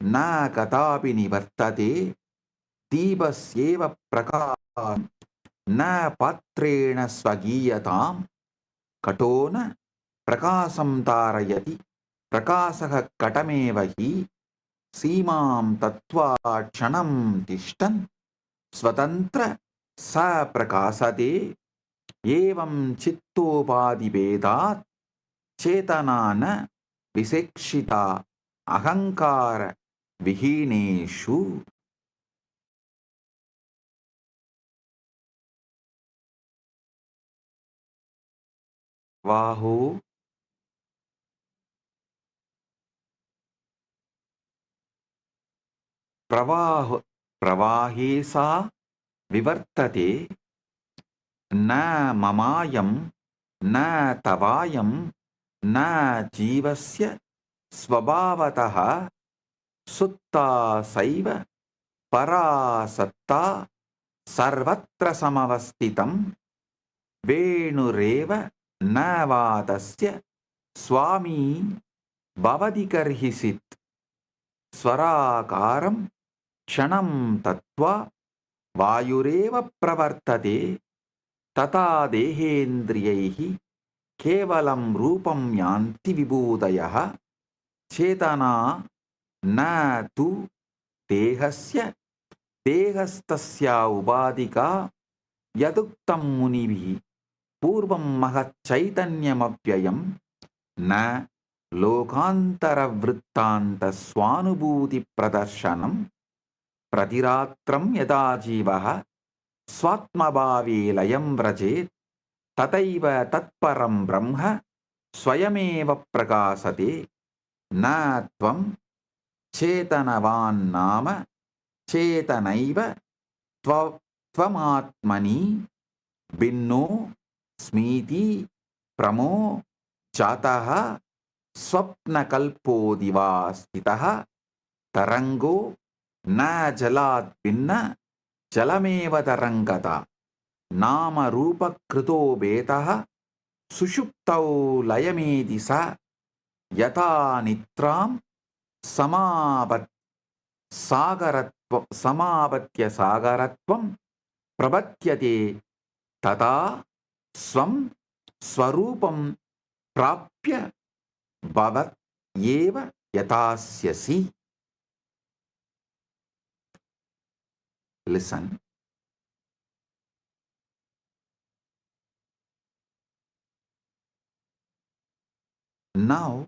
na katapi nivartate दीपस्येव प्रकाश न पात्रेण स्वगीयतां कटो न प्रकाशं तारयति प्रकाशः कटमेव हि सीमां तत्त्वा क्षणं तिष्ठन् स्वतन्त्र स प्रकाशते एवं चित्तोपाधिभेदात् चेतना न विसेक्षिता अहंकार विहीनेषु. Vahu, प्रवाहे सा विवर्तते न ममायं न तवायं न जीवस्य स्वभावतः सुत्ता सैव परासत्ता सर्वत्र समवस्थितं वेणुरेव न वा तस्य स्वामी भवति कर्हिषित् स्वराकारं क्षणं तत्त्वा वायुरेव प्रवर्तते तथा देहेन्द्रियैः केवलं रूपं यान्ति विभूतयः चेतना न तु देहस्य देहस्तस्या उपाधिका यदुक्तं मुनिभिः पूर्वं महच्चैतन्यमव्ययं न लोकान्तरवृत्तान्तस्वानुभूतिप्रदर्शनं प्रतिरात्रं यदा जीवः स्वात्मभावे लयं व्रजेत् तथैव तत्परं ब्रह्म स्वयमेव प्रकाशते न त्वं चेतनवान् नाम चेतनैव त्वमात्मनि भिन्नो स्मीति प्रमो जातः स्वप्नकल्पो दिवा स्थितः तरंगो न जलात् भिन्न जलमेव तरंगता नाम रूपकृतो भेदः सुषुप्तौ लयमेति स यथा निद्रां समापत्य सागरत्वं प्रपद्यते तथा स्वं स्वरूपं प्राप्य भवत् एव यथास्यसि. Listen. Now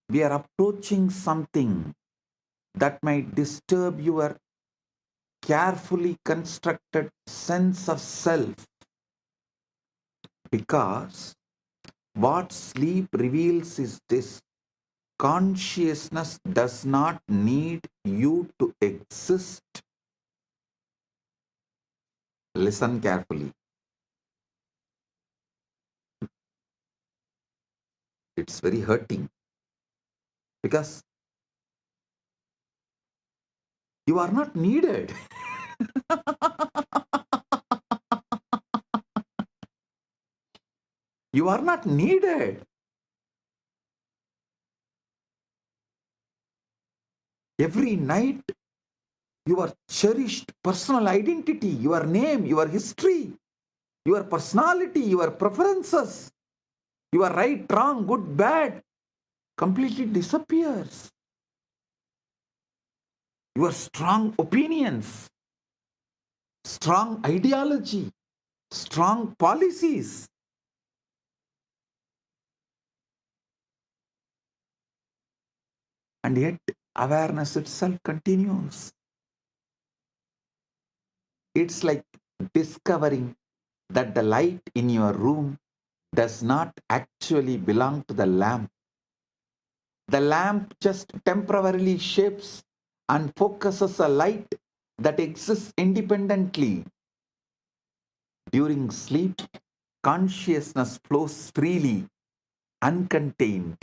we are approaching something that might disturb your carefully constructed sense of self, because what sleep reveals is this: consciousness does not need you to exist. Listen carefully. It's very hurting, because you are not needed. You are not needed. Every night, your cherished personal identity, your name, your history, your personality, your preferences, your right, wrong, good, bad, completely disappears. Your strong opinions, strong ideology, strong policies, and yet awareness itself continues. It's like discovering that the light in your room does not actually belong to the lamp. The lamp just temporarily shapes and focuses a light that exists independently. During sleep, consciousness flows freely, uncontained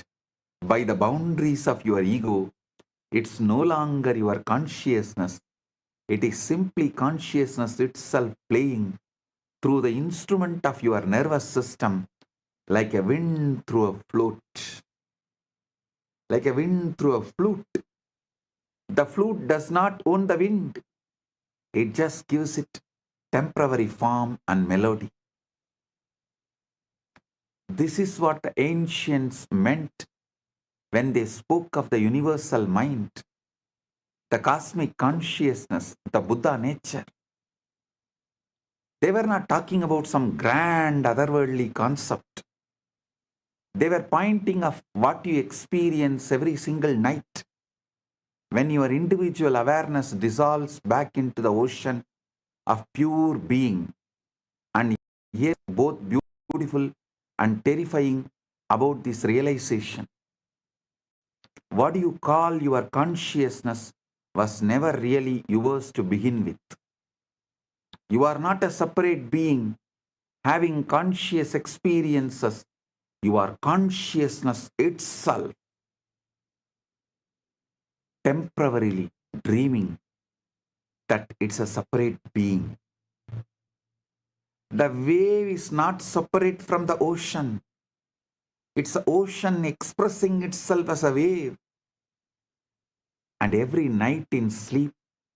by the boundaries of your ego. It's no longer your consciousness. It is simply consciousness itself playing through the instrument of your nervous system, like a wind through a flute. Like a wind through a flute. The flute does not own the wind. It just gives it temporary form and melody. This is what the ancients meant when they spoke of the universal mind, the cosmic consciousness, the Buddha nature. They were not talking about some grand otherworldly concept. They were pointing of what you experience every single night when your individual awareness dissolves back into the ocean of pure being. And here both beautiful and terrifying about this realization. What you call your consciousness was never really yours to begin with. You are not a separate being having conscious experiences. You are consciousness itself, temporarily dreaming that it's a separate being. The wave is not separate from the ocean. It's the ocean expressing itself as a wave. And every night in sleep,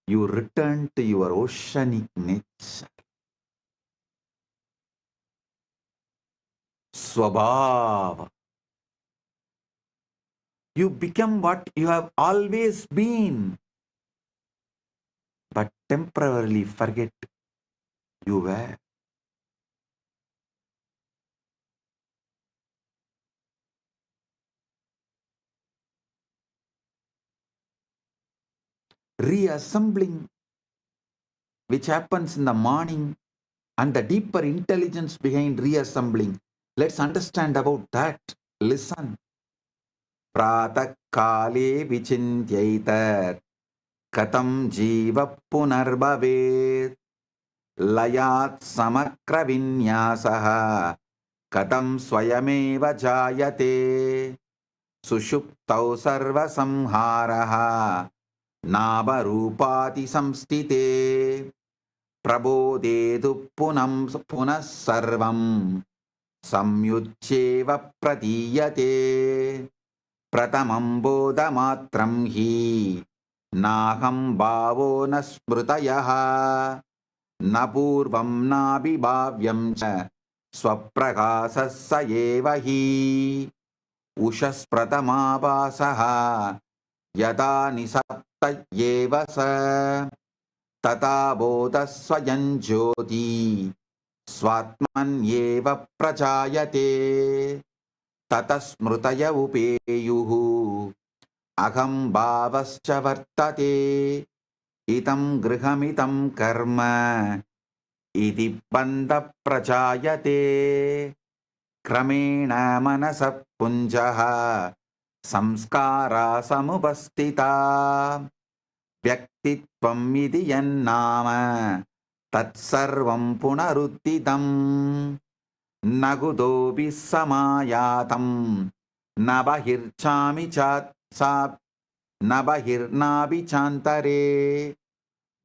you return to your oceanic nature. Swabhava. You become what you have always been, but temporarily forget you were. Reassembling, which happens in the morning, and the deeper intelligence behind reassembling. Let's understand about that. Listen. Pratak kale vichintyaita katam jiva punarbhavet layat samakra vinyasaha katam swayameva jayate sushuptau sarva samharaha nāvarūpāti samstite prabodhetu punas sarvam samyuccheva pratiyate pratamam bodhamatram hi nāham bhavo na smrutayaha na purvam nābhibhavyam ca svaprakāsassa eva hi ushas pratamāvāsaha yada nisaptayyeva sa tata bodha swayam jyoti swatmanyeva prachayate tata smrutaya upeyuhu aham bhavascha vartate itam grihamitam karma iti bandha prachayate kramena manasa punjaha samskara samupastita vyaktitvam iti yannama tatsarvam punaruttitam nagudobi samayatam nabahirchami chat nabahirnabi chantare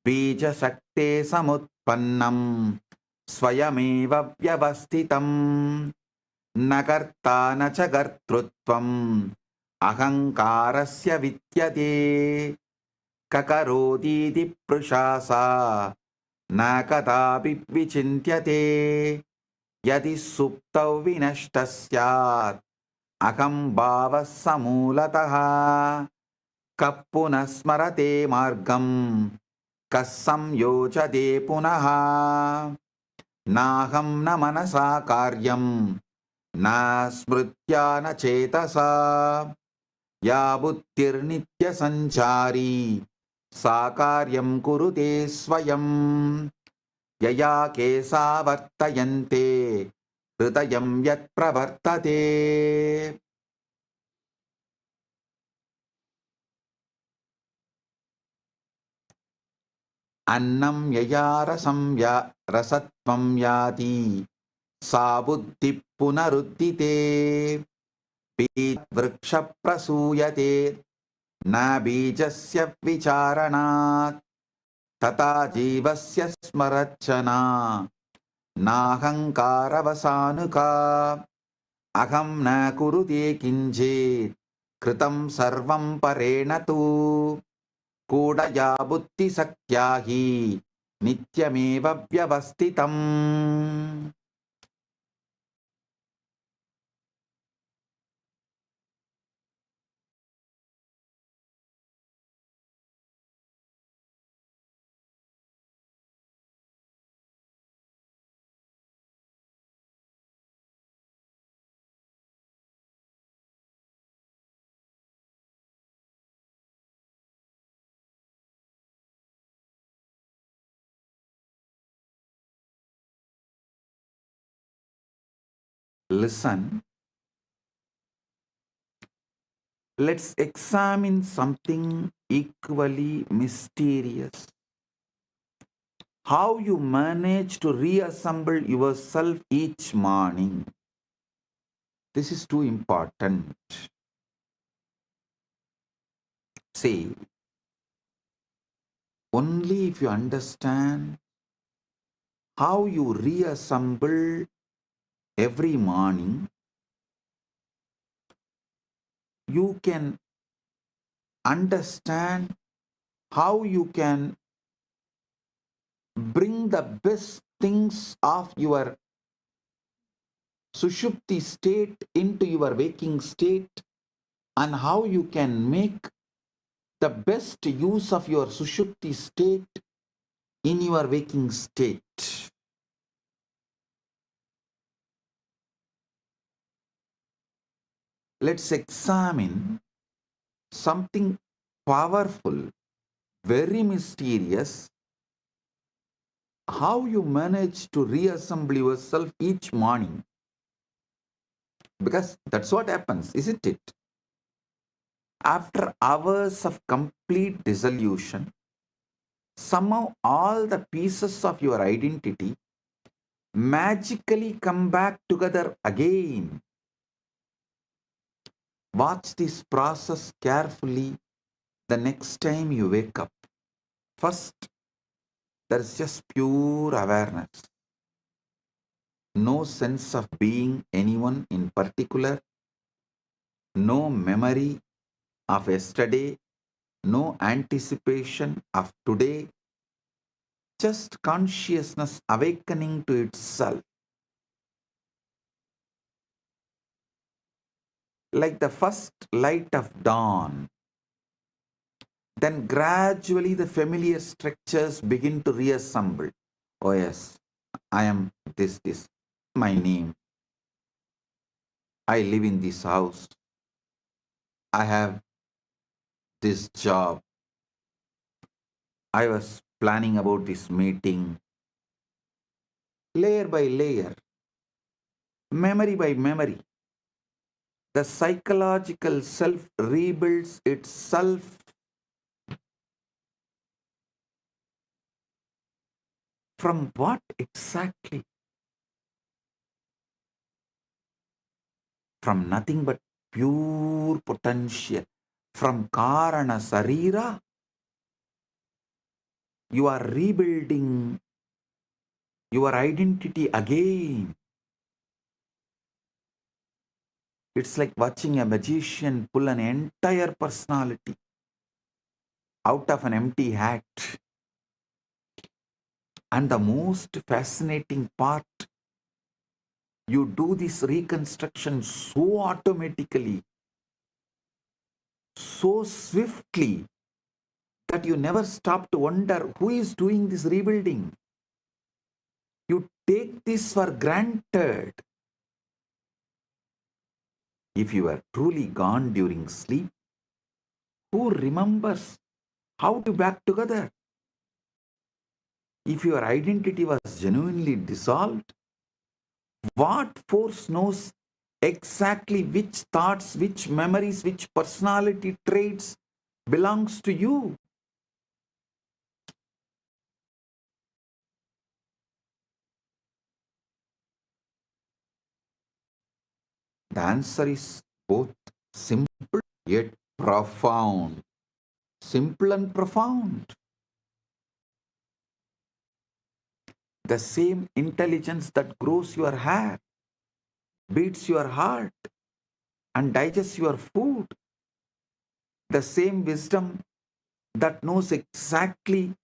bija sakte samutpannam swayameva vyavastitam nakarta nacha gartrutvam ahankarasya vidyate kakarotiti prashasa nakatapi vichintyate yadi suptau vinashtasyat aham bhava samulataha kappunasmarate margam kassam yojade punaha naham na manasa karyam na smritya na chetasa ya buddhir nitya sanchari sakaryam kurute swayam yaya kesa vartayante hridayam yat pravartate. Annam yaya rasam rasatvam yati sa buddhi punaruddhite vriksha prasuyate na bijasya vicharanat tata jivasya smarachana nahankaravasanuka aham na kurute kinjit kritam sarvam parena tu kudaya buddhi sakyahi nityameva vyavastitam. Listen, let's examine something equally mysterious. How you manage to reassemble yourself each morning. This is too important. See, only if you understand how you reassemble every morning, you can understand how you can bring the best things of your Sushupti state into your waking state, and how you can make the best use of your Sushupti state in your waking state. Let's examine something powerful, very mysterious, how you manage to reassemble yourself each morning. Because that's what happens, isn't it? After hours of complete dissolution, somehow all the pieces of your identity magically come back together again. Watch this process carefully the next time you wake up. First, there is just pure awareness. No sense of being anyone in particular, no memory of yesterday, no anticipation of today, just consciousness awakening to itself. Like the first light of dawn. Then gradually the familiar structures begin to reassemble. Oh yes, I am this, my name. I live in this house. I have this job. I was planning about this meeting. Layer by layer, memory by memory, the psychological self rebuilds itself. From what exactly? From nothing but pure potential. From Karana Sarira, you are rebuilding your identity again. It's like watching a magician pull an entire personality out of an empty hat. And the most fascinating part, you do this reconstruction so automatically, so swiftly, that you never stop to wonder who is doing this rebuilding. You take this for granted. If you are truly gone during sleep, who remembers how to back together? If your identity was genuinely dissolved, what force knows exactly which thoughts, which memories, which personality traits belongs to you? The answer is both simple yet profound. Simple and profound. The same intelligence that grows your hair, beats your heart, and digests your food. The same wisdom that knows exactly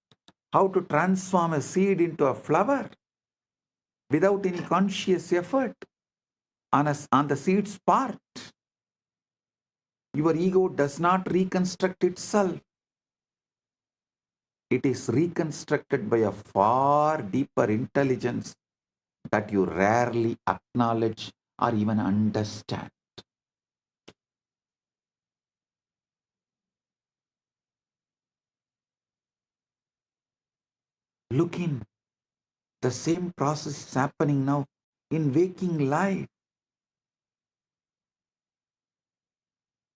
how to transform a seed into a flower without any conscious effort on the seed's part. Your ego does not reconstruct itself. It is reconstructed by a far deeper intelligence that you rarely acknowledge or even understand. Look in. The same process is happening now in waking life.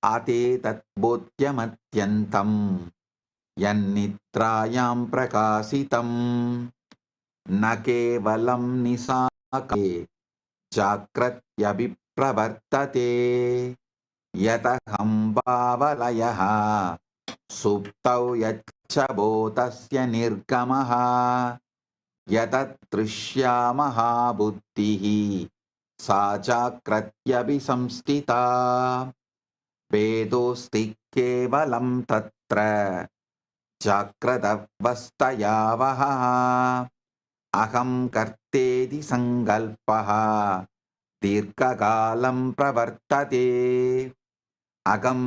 Ate tat bodhyam atyantam. यन्निद्रायां प्रकाशितं न केवलं निशाके जाग्रत्यभिप्रवर्तते यतहं भावलयः सुप्तौ यच्च बोधस्य निर्गमः यतदृश्या महाबुद्धिः सा जाग्रत्यभिसंस्थिता भेदोऽस्ति केवलं तत्र जाग्रदवस्थयावहः अहं कर्तेति सङ्कल्पः दीर्घकालं प्रवर्तते अहं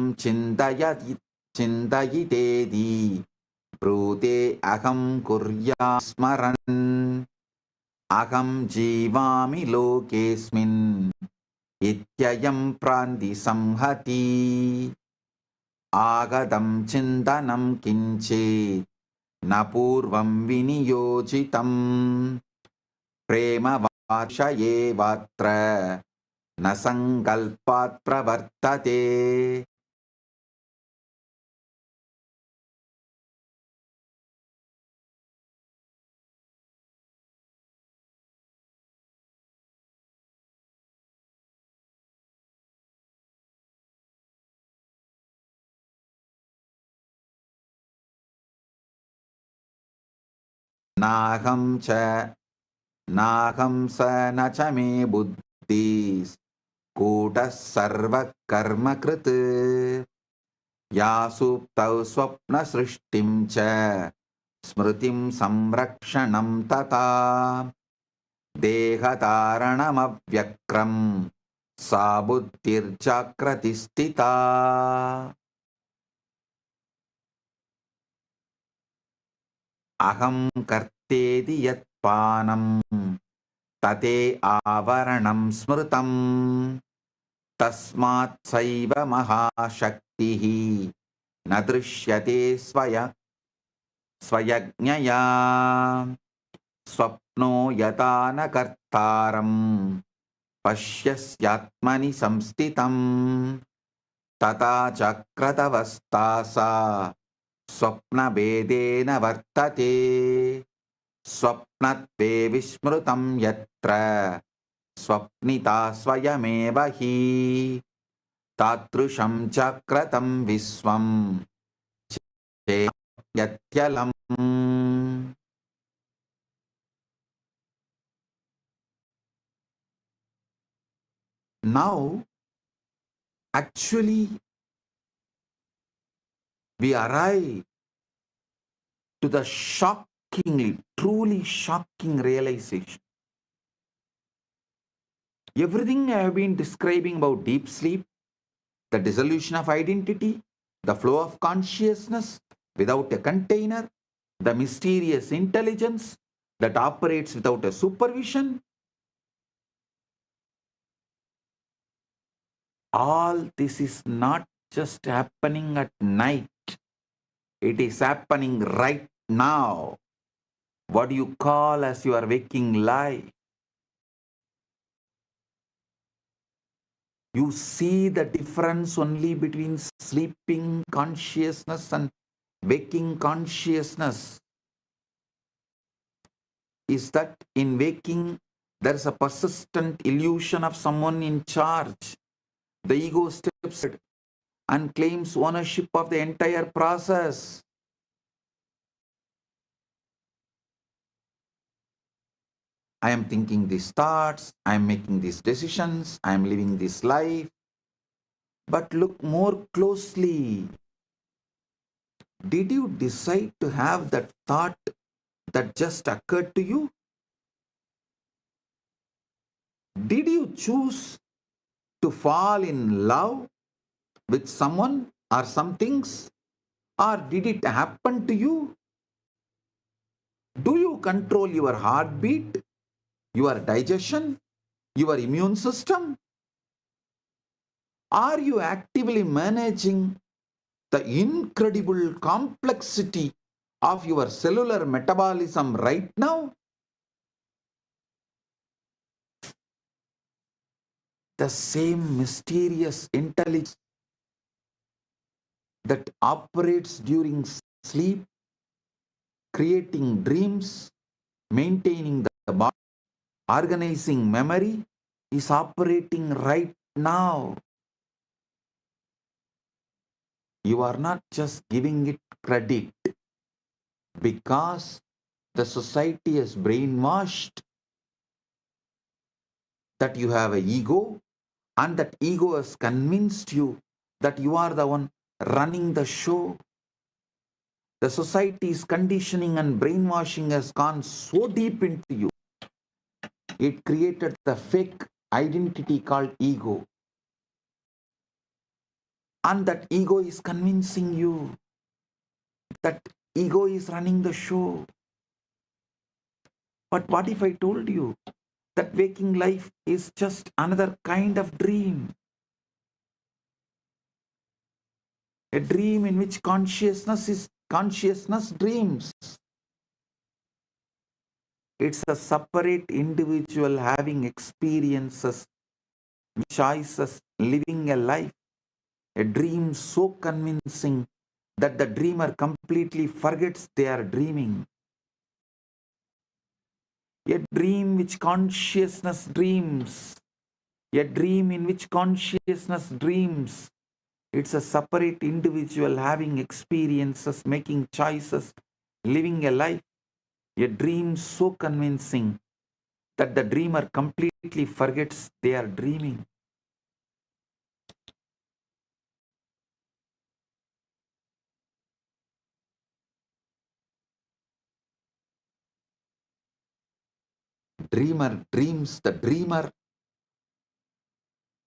चिन्तयितेति ब्रूते अहं कुर्या स्मरन् अहं जीवामि लोकेऽस्मिन् इत्ययं प्रान्तिसंहति आगतं चिन्तनं किञ्चित् न पूर्वं विनियोजितं प्रेमवार्षयेवात्र न सङ्कल्पात् प्रवर्तते नाहं च नाहं स न च मे बुद्धिः सर्वकर्मकृत् या सुप्तौ स्वप्नसृष्टिं च स्मृतिं संरक्षणं तथा देहधारणमव्यक्रं सा बुद्धिर्जाग्रति स्थिता अहं कर्तेति यत्पानं तते आवरणं स्मृतं तस्मात् सैव महाशक्तिः न दृश्यते स्वयज्ञया स्वप्नो यथा न कर्तारं पश्यस्यात्मनि संस्थितं तथा जाग्रदवस्था सा स्वप्नभेदेन वर्तते स्वप्नत्वे विस्मृतं यत्र स्वप्निता स्वयमेव हि तादृशं जाग्रतं विश्वं चेत्यलम्. Now, actually, we arrive to the truly shocking realization. Everything I have been describing about deep sleep, the dissolution of identity, the flow of consciousness without a container, the mysterious intelligence that operates without a supervision, all this is not just happening at night. It is happening right now. What do you call as your waking life? You see the difference only between sleeping consciousness and waking consciousness is that in waking there is a persistent illusion of someone in charge. The ego steps in and claims ownership of the entire process. I am thinking these thoughts, I am making these decisions, I am living this life. But look more closely. Did you decide to have that thought that just occurred to you? Did you choose to fall in love with someone or some things? Or did it happen to you? Do you control your heartbeat, your digestion, your immune system? Are you actively managing the incredible complexity of your cellular metabolism right now? The same mysterious intelligence that operates during sleep, creating dreams, maintaining the body, organizing memory is operating right now. You are not just giving it credit because the society has brainwashed that you have an ego, and that ego has convinced you that you are the one running the show. The society's conditioning and brainwashing has gone so deep into you. It created the fake identity called ego. And that ego is convincing you that ego is running the show. But what if I told you that waking life is just another kind of dream? A dream in which consciousness dreams. It's a separate individual having experiences, choices, living a life. A dream so convincing that the dreamer completely forgets they are dreaming. A dream which consciousness dreams. A dream in which consciousness dreams. It's a separate individual having experiences, making choices, living a life. A dream so convincing that the dreamer completely forgets they are dreaming. Dreamer dreams the dreamer.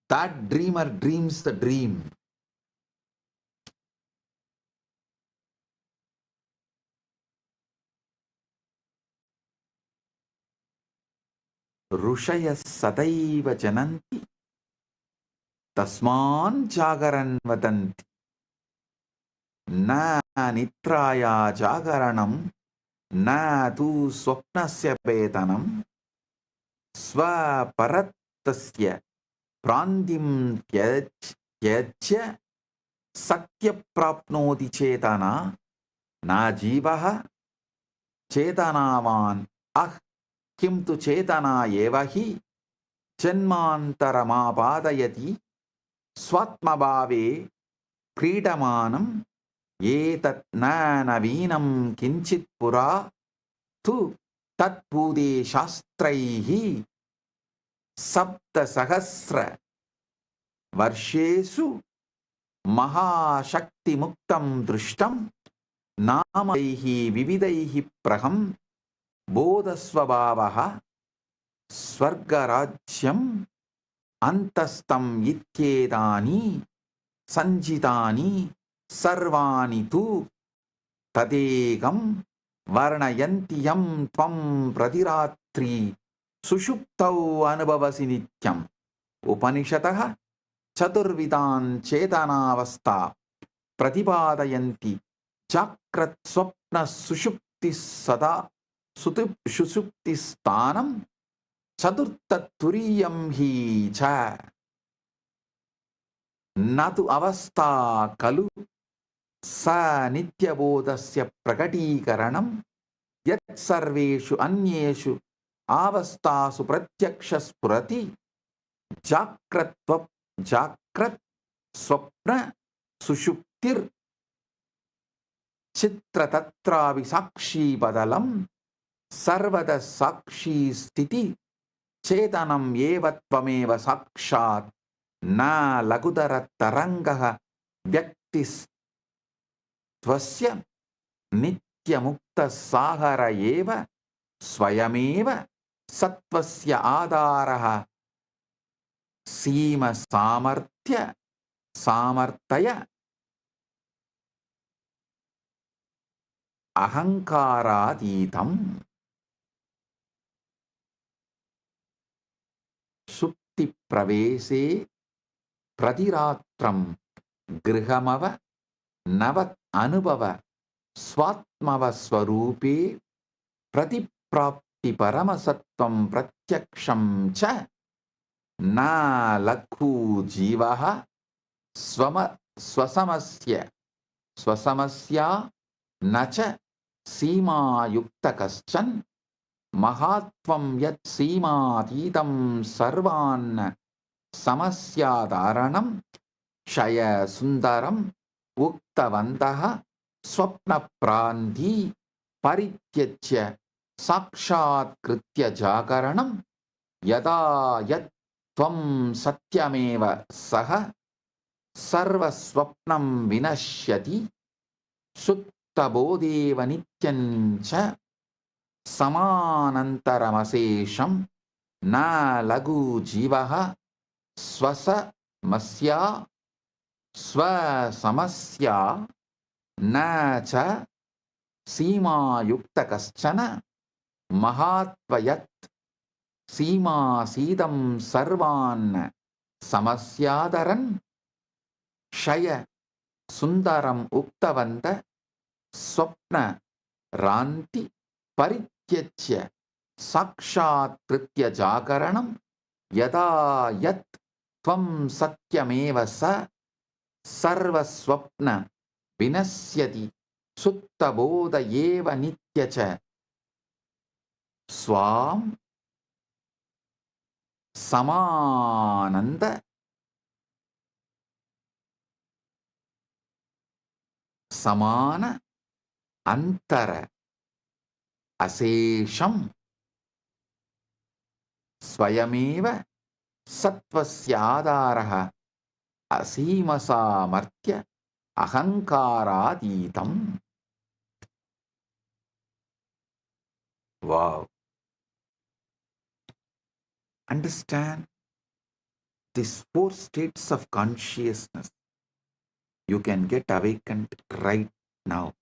That dreamer dreams the dream. ऋषयः सदैव जनन्ति तस्मान् जागरन् वदन्ति न निद्राया जागरणं न तु स्वप्नस्य वेदनं स्वपरत्तस्य प्रान्तिं त्यज्य सत्यप्राप्नोति चेतना न जीवः चेतनावान् अह किं तु चेतना एव हि जन्मान्तरमापादयति स्वात्मभावे क्रीडमानम् एतत् न नवीनं किञ्चित् पुरा तु तत्पूदे शास्त्रैः सप्तसहस्र वर्षेषु महाशक्तिमुक्तं दृष्टं नामैः विविधैः प्रहं बोधस्वभावः स्वर्गराज्यम् अन्तस्थम् इत्येतानि सञ्चितानि सर्वाणि तु तदेकं वर्णयन्ति यं त्वं प्रतिरात्रि सुषुप्तौ अनुभवसि नित्यम् उपनिषदः चतुर्विधान् चेतनावस्था प्रतिपादयन्ति जाग्रत् स्वप्न सुषुप्ति सदा सुषुप्तिस्थानं चतुर्थतुरीयं हि च न तु अवस्था खलु स नित्यबोधस्य प्रकटीकरणं यत् सर्वेषु अन्येषु अवस्थासु प्रत्यक्षस्फुरति जाग्रत् स्वप्न सुषुप्तिर् चित्रतत्रापि साक्षी बदलं सर्वदा साक्षी स्थिति चेतनम् एव त्वमेव साक्षात् न लघुतरतरङ्गः व्यक्तिस्त्वस्य नित्यमुक्तसागर एव स्वयमेव सत्त्वस्य आधारः सामर्थ्य अहंकारातीतम् सुप्तिप्रवेशे प्रतिरात्रं गृहमव नवत् अनुभव स्वात्मव स्वरूपे प्रतिप्राप्ति परमसत्त्वं प्रत्यक्षं च न लघु जीवः स्वसमस्य nacha sima yukta kaschan mahatvam yat sima tidam sarvan samasya shaya sundaram uktavantaha swapna pranti parityachya sakshat kritya jagaranam yada yat tvam satyameva saha sarva swapnam vinashyati suttabodeva nityancha samanantaramasesham na lagu jivaha swasa masya स्वसमस्या न च सीमायुक्त कश्चन महात्वयत् सीमासीदं सर्वान् समस्यादरन् क्षय सुन्दरम् उक्तवन्त स्वप्न रान्ति परित्यज्य साक्षात्कृत्य जागरणं यदा यत् त्वं सत्यमेव स सर्वस्वप्न विनश्यति सुप्तबोध एव नित्यच स्वाम समानंद समान अंतर अशेषम स्वयमेव सत्वस्याधारः असीमसामर्थ्य अहंकारातीतम. Wow. Understand these four states of consciousness. You can get awakened right now.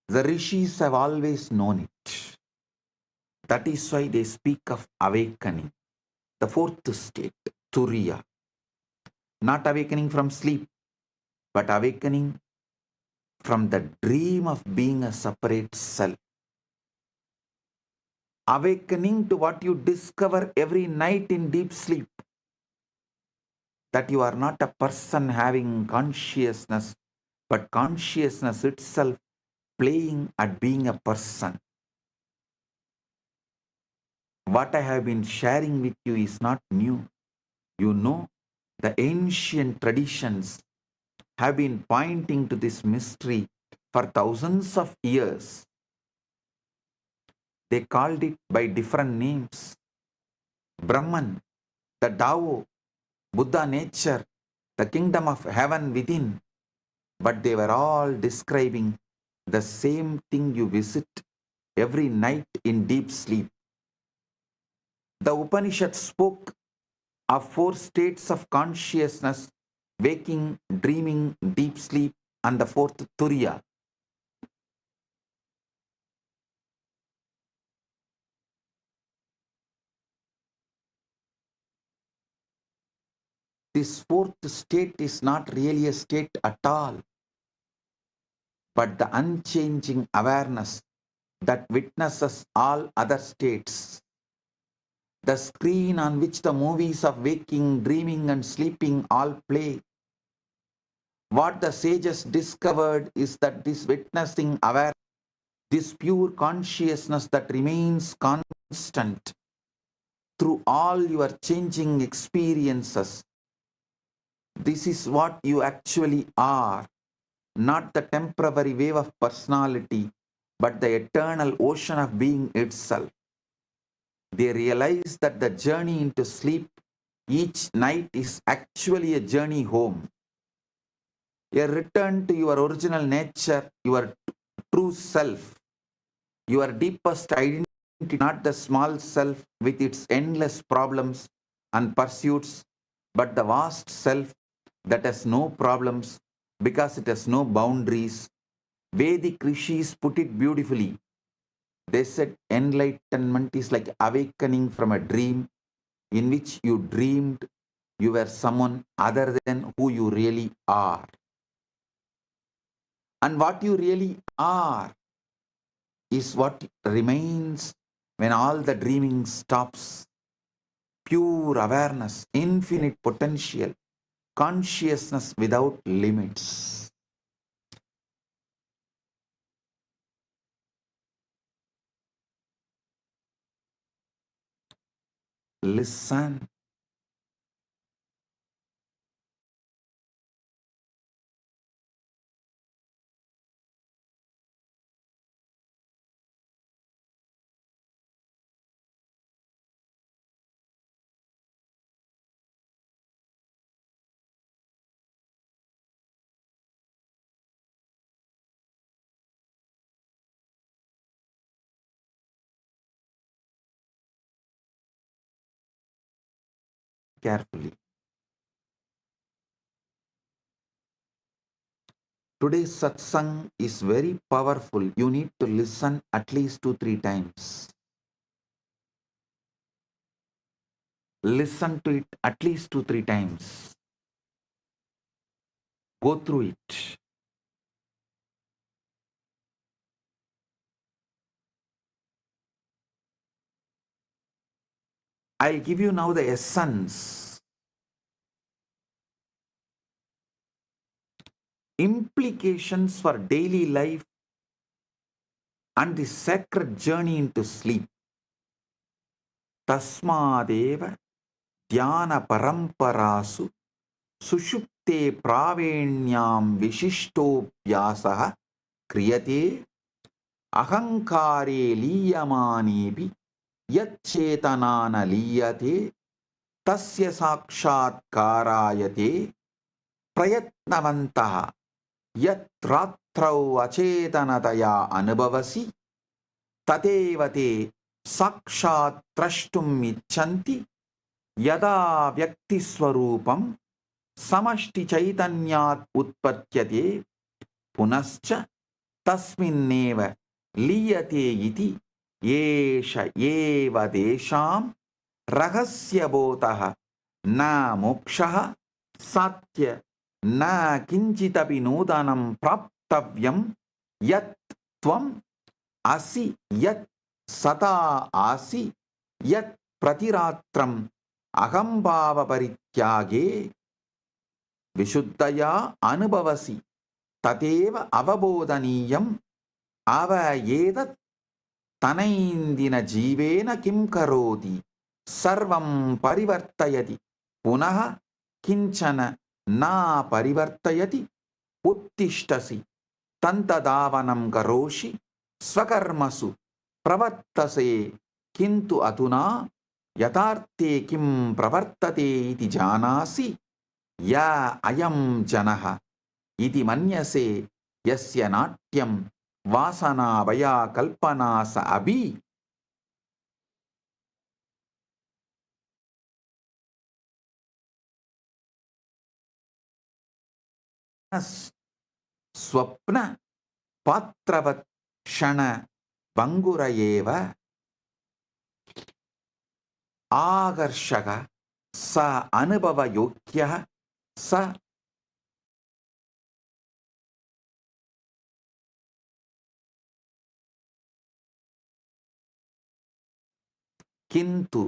The rishis have always known it. That is why they speak of awakening. The fourth state, Turiya. Not awakening from sleep, but awakening from the dream of being a separate self. Awakening to what you discover every night in deep sleep. That you are not a person having consciousness, but consciousness itself playing at being a person. What I have been sharing with you is not new. You know, the ancient traditions have been pointing to this mystery for thousands of years. They called it by different names. Brahman, the Tao, Buddha nature, the kingdom of heaven within. But they were all describing the same thing you visit every night in deep sleep. The Upanishad spoke of four states of consciousness: waking, dreaming, deep sleep, and the fourth, Turiya. This fourth state is not really a state at all, but the unchanging awareness that witnesses all other states. The screen on which the movies of waking, dreaming, and sleeping all play. What the sages discovered is that this witnessing awareness, this pure consciousness that remains constant through all your changing experiences, this is what you actually are, not the temporary wave of personality, but the eternal ocean of being itself. They realize that the journey into sleep each night is actually a journey home. A return to your original nature, your true self, your deepest identity, not the small self with its endless problems and pursuits, but the vast self that has no problems because it has no boundaries. Vedic rishis put it beautifully. They said enlightenment is like awakening from a dream in which you dreamed you were someone other than who you really are. And what you really are is what remains when all the dreaming stops. Pure awareness, infinite potential, consciousness without limits. Listen. Carefully. Today's satsang is very powerful. You need to listen at least 2-3 times. Listen to it at least 2-3 times. Go through it. I'll give you now the essence. Implications for daily life and the sacred journey into sleep. Tasmadeva dhyana paramparasu sushupte pravenyam vishishtovyasah kriyate ahankare liyamanebi yacchetanana liyate tasya sakshatkarayate prayatnavantaha yatratrau acetanataya anubhavasi tatevate sakshat trashtum icchanti yada vyaktiswarupam samashti chaitanyat utpatyate punascha tasminneva liyate iti yesha eva desham rahasya na mokshaha satya na kinchitapi nudanam praptavyam yat tvam asi yat sata asi yat pratiratram ahambhava parityage vishuddhaya anubhavasi tateva avabodhaniyam avayedat tanaindina jivena kim karoti sarvam parivartayati punaha kinchana na parivartayati uttishtasi tantadavanam karoshi swakarmasu pravartase kintu aduna yatarte kim pravartate iti janasi ya ayam janaha iti manyase yasya natyam vasana vaya kalpana sa abhi swapna patravat shana bangurayeva आकर्षक स अनुभव योग्य स किंतु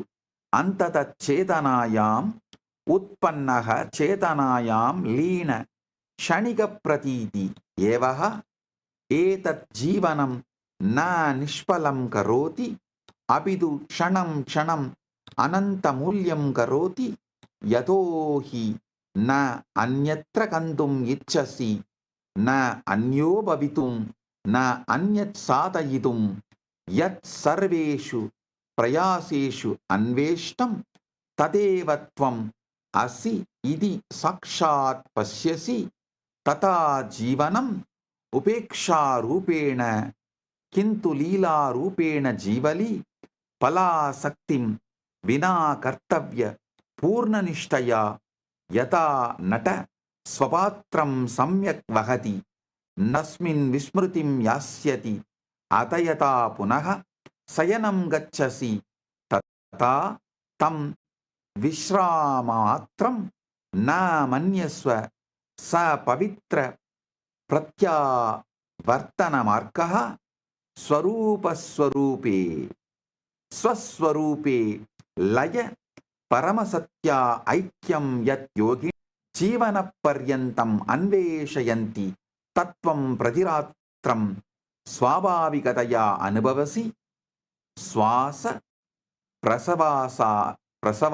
अंततः चेतनायाम उत्पन्नः चेतनायाम लीन क्षणिक प्रतीति एवः एतत् जीवनं न निष्फलं करोति अपितु क्षणं क्षणं अनन्तमूल्यं करोति यतो हि न अन्यत्र गन्तुम् इच्छसि न अन्यो भवितुं न अन्यत् साधयितुं यत् सर्वेषु प्रयासेषु अन्वेष्टं तदेव त्वम् असि इति साक्षात् पश्यसि तथा जीवनम् उपेक्षारूपेण किन्तु लीलारूपेण जीवली फलासक्तिं विना कर्तव्य पूर्णनिष्ठया यथा नट स्वपात्रं सम्यक् वहति नस्मिन् विस्मृतिं यास्यति अत यथा पुनः शयनं गच्छसि तथा तं विश्राममात्रं न मन्यस्व स पवित्र प्रत्यावर्तनमार्गः स्वरूपस्वरूपे स्वस्वरूपे लय परमसत्या ऐक्यं यत् योगी जीवनपर्यन्तम् अन्वेषयन्ति तत्त्वं प्रतिरात्रं स्वाभाविकतया अनुभवसि श्वास प्रसवासवत्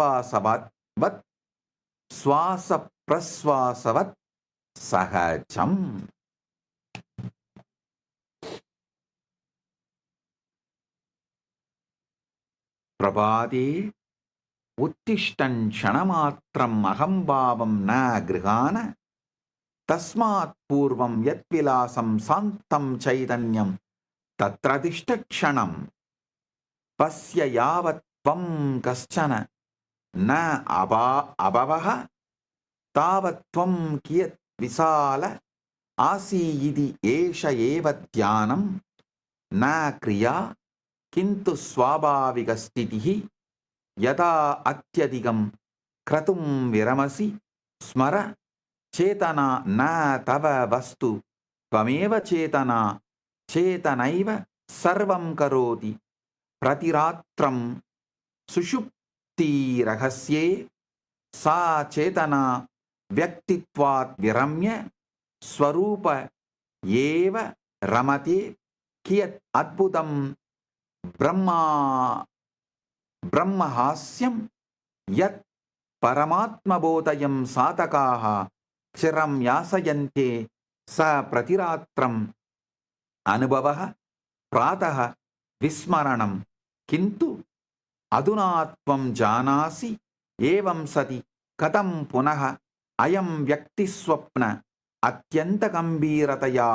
श्वास प्रश्वासवत् सहजम्. प्रभाते उत्तिष्ठन् क्षणमात्रम् अहम्भावं न गृहाण तस्मात् पूर्वं यत्विलासं शान्तं चैतन्यं तत्र तिष्ठ क्षणं पश्य यावत् त्वं कश्चन न अभवः तावत् त्वं कियत् विशाल आसि इति एष एव ध्यानं न क्रिया किन्तु स्वाभाविकस्थितिः. यदा अत्यधिकं क्रतुं विरमसि स्मर चेतना न तव वस्तु त्वमेव चेतना चेतनैव सर्वं करोति. प्रतिरात्रं सुषुप्तिरहस्ये सा चेतना व्यक्तित्वात् विरम्य स्वरूप एव रमते. कियत् अद्भुतं ब्रह्महास्यं यत् परमात्मबोधयं साधकाः चिरं यासयन्ते स प्रतिरात्रम् अनुभवः प्रातः विस्मरणं. किन्तु अधुना त्वं जानासि एवं सति कथं पुनः अयं व्यक्तिस्वप्न अत्यन्तगम्भीरतया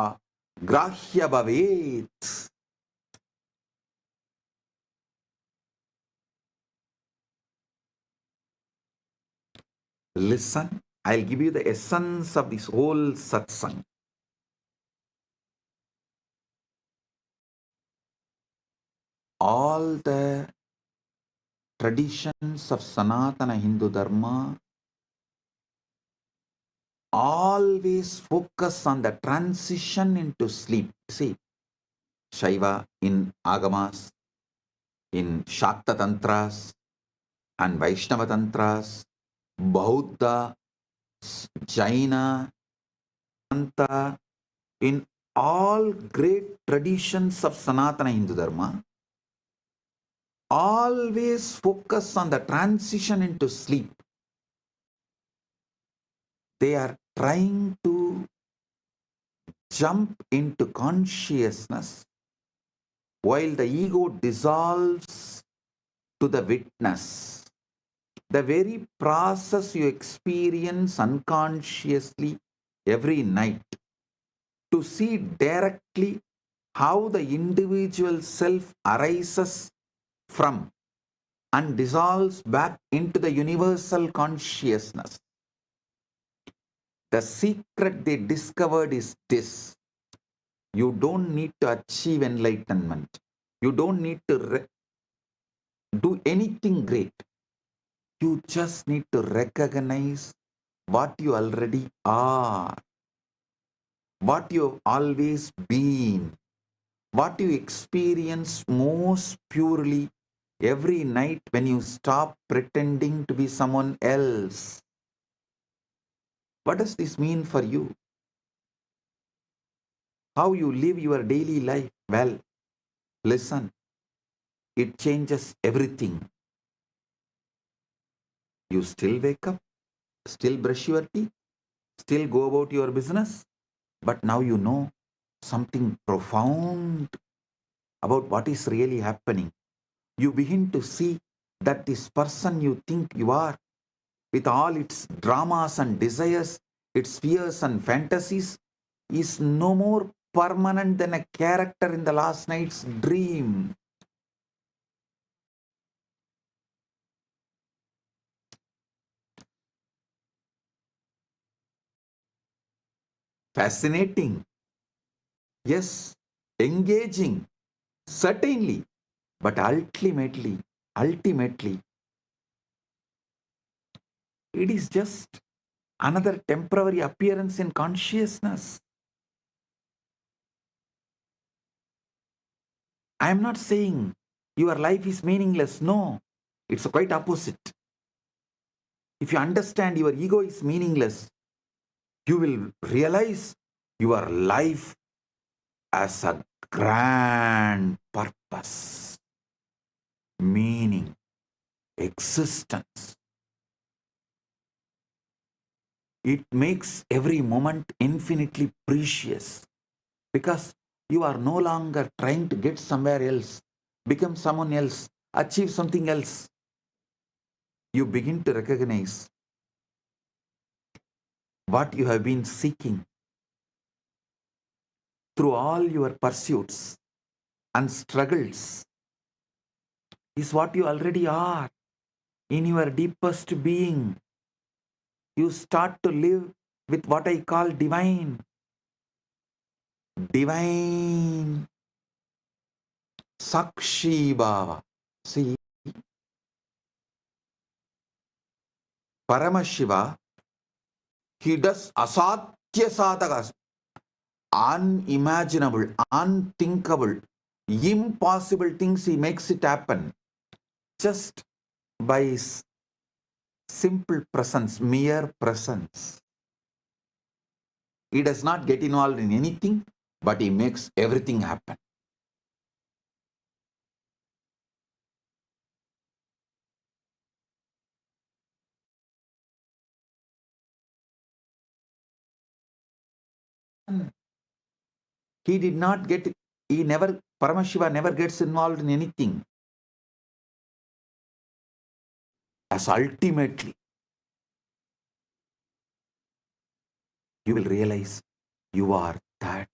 ग्राह्य भवेत्. Listen, I'll give you the essence of this whole satsang. All the traditions of Sanatana Hindu Dharma always focus on the transition into sleep. See, Shaiva in Agamas, in Shakta Tantras and Vaishnava Tantras, Bauddha, Jaina, Anta, in all great traditions of Sanatana Hindu Dharma, always focus on the transition into sleep. They are trying to jump into consciousness while the ego dissolves to the witness. The very process you experience unconsciously every night, to see directly how the individual self arises from and dissolves back into the universal consciousness. The secret they discovered is this: you don't need to achieve enlightenment. You don't need to do anything great. You just need to recognize what you already are, what you've always been, what you experience most purely every night when you stop pretending to be someone else. What does this mean for you? How you live your daily life? Well, listen, it changes everything. You still wake up, still brush your teeth, still go about your business, but now you know something profound about what is really happening. You begin to see that this person you think you are, with all its dramas and desires, its fears and fantasies, is no more permanent than a character in the last night's dream. Fascinating. Yes, engaging. Certainly. But ultimately, it is just another temporary appearance in consciousness. I am not saying your life is meaningless. No, it's quite opposite. if you understand your ego is meaningless, you will realize your life as a grand purpose, meaning, existence. It makes every moment infinitely precious because you are no longer trying to get somewhere else, become someone else, achieve something else. You begin to recognize what you have been seeking through all your pursuits and struggles is what you already are in your deepest being. You start to live with what I call divine Sakshi Bhava. See, Paramashiva, he does asatya sadhakas, unimaginable, unthinkable, impossible things. He makes it happen just by his simple presence, mere presence. He does not get involved in anything, but he makes everything happen. He did not get, Paramashiva never gets involved in anything. As ultimately, you will realize you are that.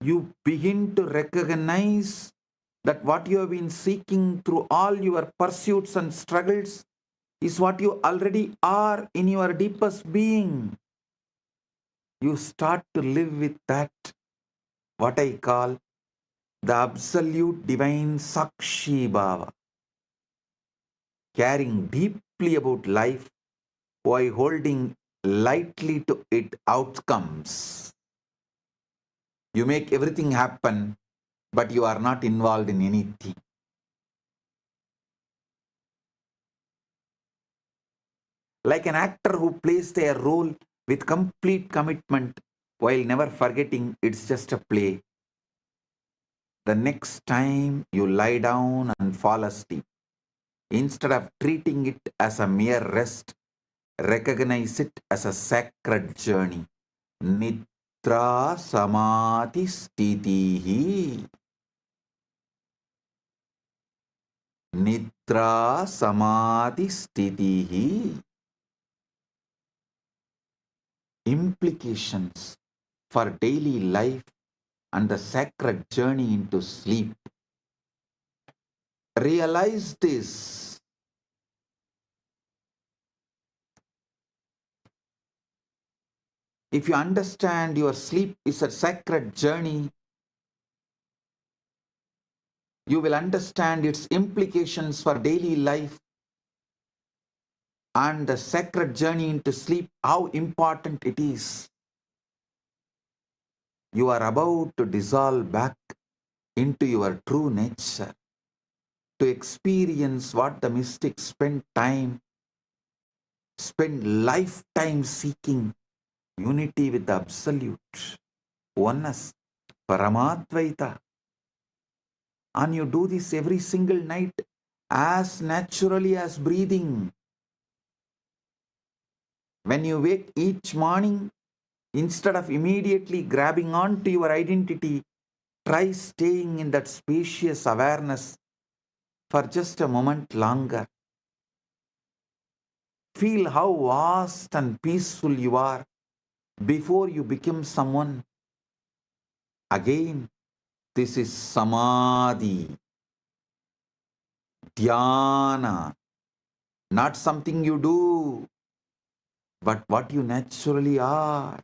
You begin to recognize that what you have been seeking through all your pursuits and struggles is what you already are in your deepest being. You start to live with that, what I call the absolute divine Sakshi Bhava, caring deeply about life while holding lightly to its outcomes. You make everything happen, but you are not involved in anything. Like an actor who plays their role with complete commitment while never forgetting it's just a play. The next time you lie down and fall asleep, instead of treating it as a mere rest, recognize it as a sacred journey. Nidra Samadhi Stitihi. Nidra Samadhi Stitihi. Implications for daily life and the sacred journey into sleep. Realize this. If you understand your sleep is a sacred journey, you will understand its implications for daily life and the sacred journey into sleep, how important it is. You are about to dissolve back into your true nature, to experience what the mystics spend lifetime seeking, unity with the Absolute, oneness, Paramadvaita. And you do this every single night as naturally as breathing. When you wake each morning, instead of immediately grabbing onto your identity, try staying in that spacious awareness for just a moment longer. Feel how vast and peaceful you are before you become someone. Again, this is Samadhi, Dhyana, not something you do, but what you naturally are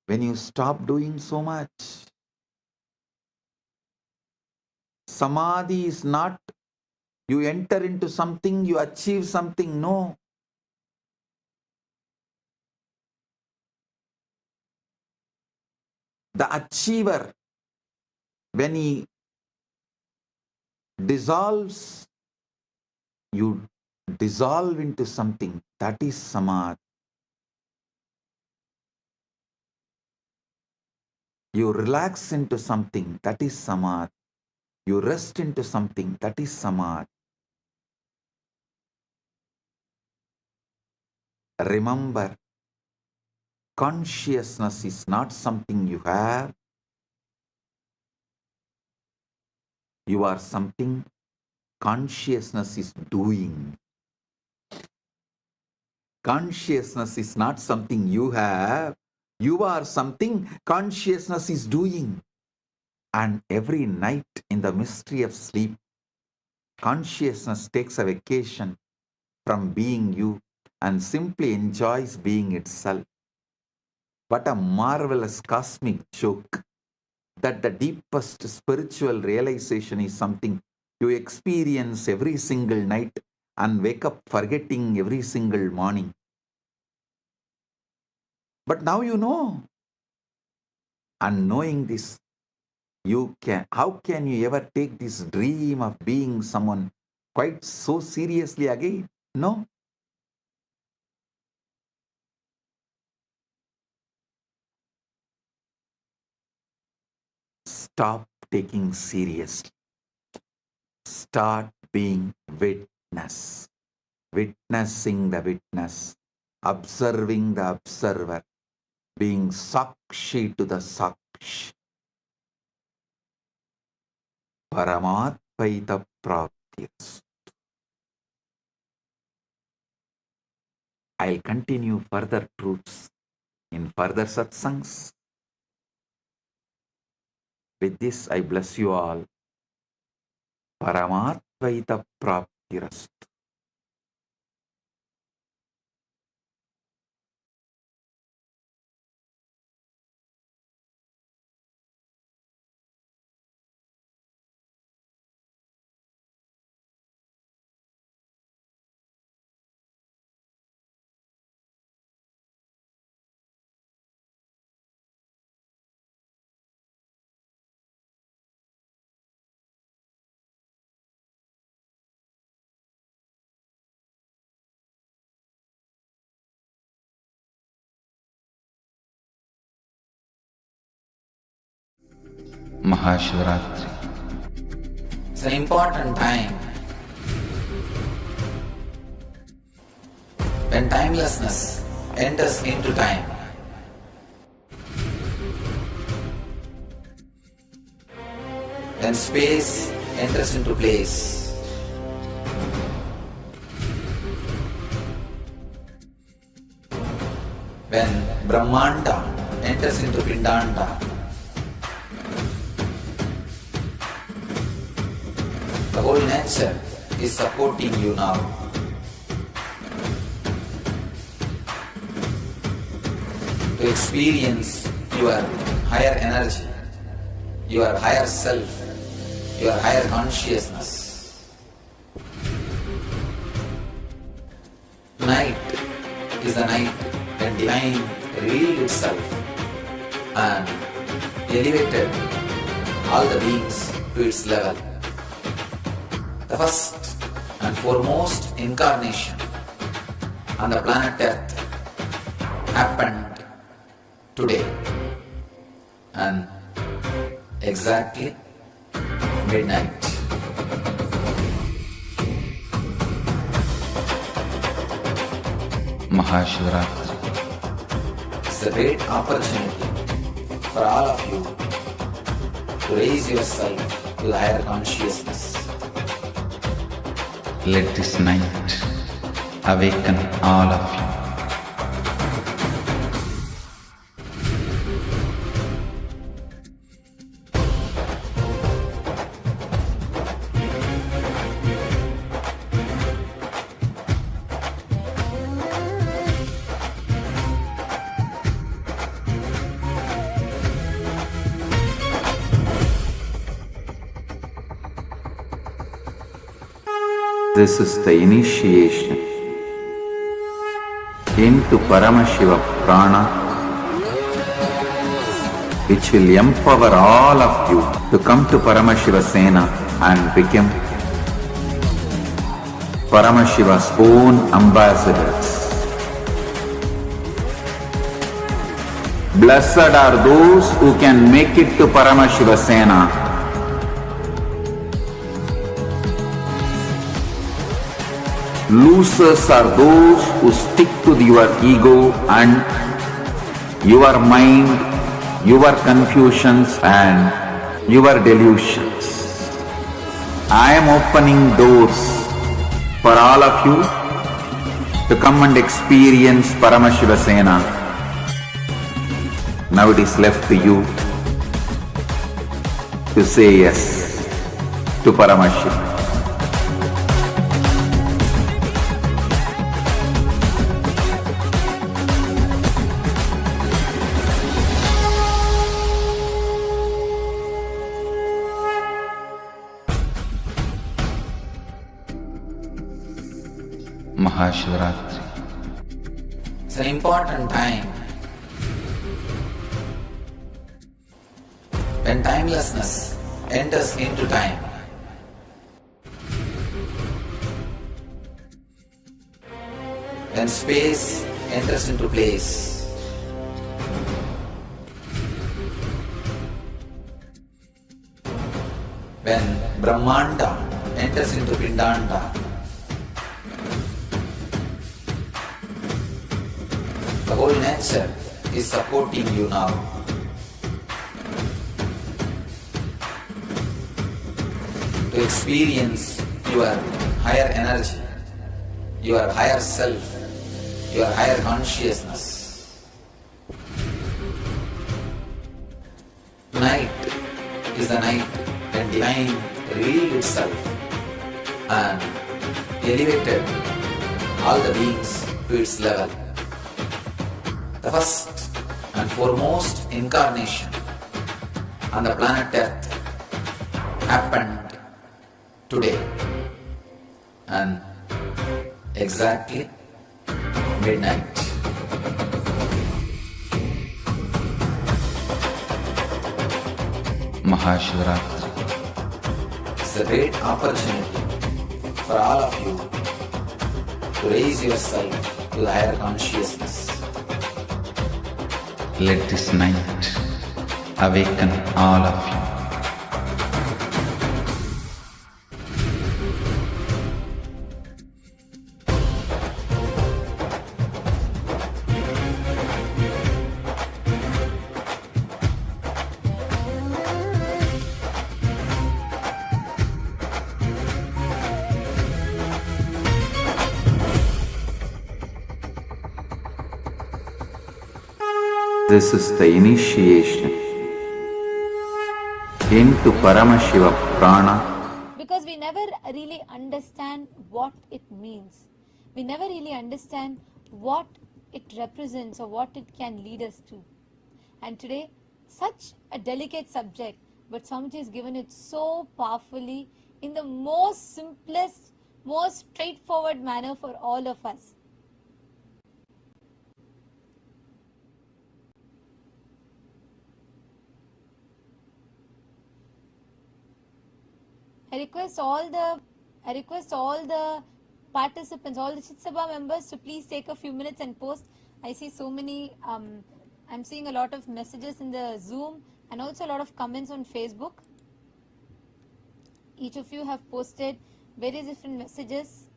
when you stop doing so much. Samadhi is not you enter into something, you achieve something. No. The achiever, when he dissolves, you dissolve into something. That is Samadhi. You relax into something. That is Samadhi. You rest into something. That is Samadhi. Remember, consciousness is not something you have. You are something consciousness is doing. Consciousness is not something you have. You are something consciousness is doing. And every night in the mystery of sleep, consciousness takes a vacation from being you and simply enjoys being itself. What a marvelous cosmic joke that the deepest spiritual realization is something you experience every single night and wake up forgetting every single morning. But now you know. And knowing this, how can you ever take this dream of being someone quite so seriously again? No. Stop taking seriously. Start being witness. Witnessing the witness. Observing the observer. Being Sakshi to the Sakshi. Paramatvaita Praptiyastu. I'll continue further truths in further satsangs. With this, I bless you all. Paramatvaita Praptirastu. Mahashivaratri. It's an important time when timelessness enters into time. When space enters into place. When Brahmanda enters into Pindanda. The whole nature is supporting you now. To experience your higher energy, your higher self, your higher consciousness. Night is the night when divine revealed itself and elevated all the beings to its level. The first and foremost incarnation on the planet Earth happened today and exactly midnight. Mahashivaratri. It's a great opportunity for all of you to raise yourself to the higher consciousness. Let this night awaken all of you. This is the initiation into Paramashiva prana, which will empower all of you to come to Paramashiva Sena and become Paramashiva's own ambassadors. Blessed are those who can make it to Paramashiva Sena. Losers are those who stick to your ego and your mind, your confusions and your delusions. I am opening doors for all of you to come and experience Paramashiva Sena. Now it is left to you to say yes to Paramashiva. Mahashivaratri. It's an important time when timelessness enters into time. When space enters into place. When Brahmanda enters into Pindanda. The whole nature is supporting you now. To experience your higher energy, your higher self, your higher consciousness. Night is the night when divine revealed itself and elevated all the beings to its level. The first and foremost incarnation on the planet Earth happened today and exactly midnight. Mahashivaratri. It's a great opportunity for all of you to raise yourself to the higher consciousness. Let this night awaken all of you. This is the initiation into Paramashiva prana. Because we never really understand what it means. We never really understand what it represents or what it can lead us to. And today, such a delicate subject but Swamiji has given it so powerfully in the most simplest, most straightforward manner for all of us. I request all the participants, all the Chitsabha members to please take a few minutes and post. I see so many, I'm seeing a lot of messages in the Zoom and also a lot of comments on Facebook. Each of you have posted various different messages.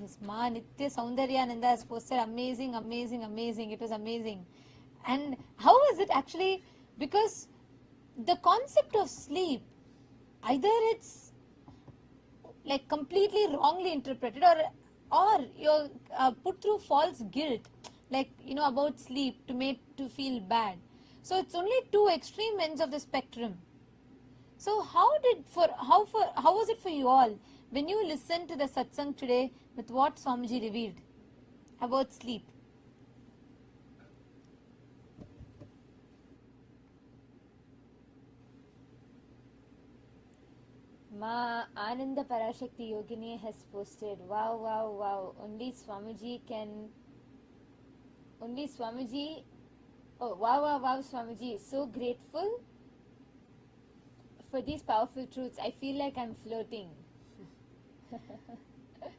Yes, Ma Nitya Saundaryananda has posted amazing, amazing, amazing. It was amazing. And how is it actually? Because the concept of sleep, either it's like completely wrongly interpreted or you're put through false guilt, like, about sleep to make to feel bad. So it's only two extreme ends of the spectrum. So how was it for you all when you listened to the satsang today with what Swamiji revealed about sleep? Ma Ananda Parashakti Yogini has posted, wow, only Swamiji, oh wow, Swamiji, so grateful for these powerful truths. I feel like I'm floating.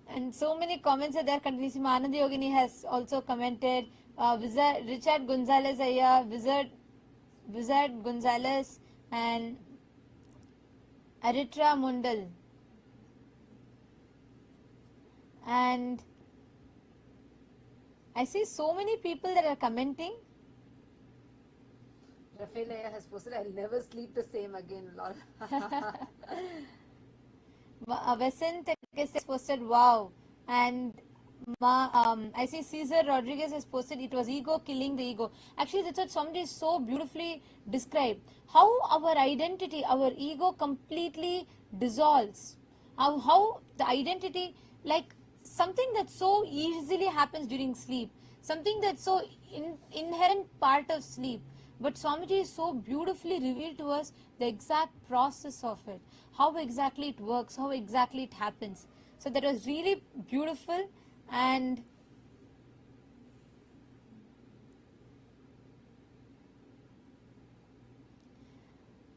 And so many comments are there continuously. Ananda Yogini has also commented, Richard Gonzalez Aya, Wizard Gonzalez, and Aritra Mundal, and I see so many people that are commenting. Rafaelaya has posted, I'll never sleep the same again, lol. Vesant has posted, wow, and I see Cesar Rodriguez has posted, it was ego killing the ego. Actually, that's what somebody so beautifully described. How our identity, our ego completely dissolves. How the identity, like something that so easily happens during sleep, something that's so inherent part of sleep. But Swamiji so beautifully revealed to us the exact process of it, how exactly it works, how exactly it happens. So that was really beautiful. And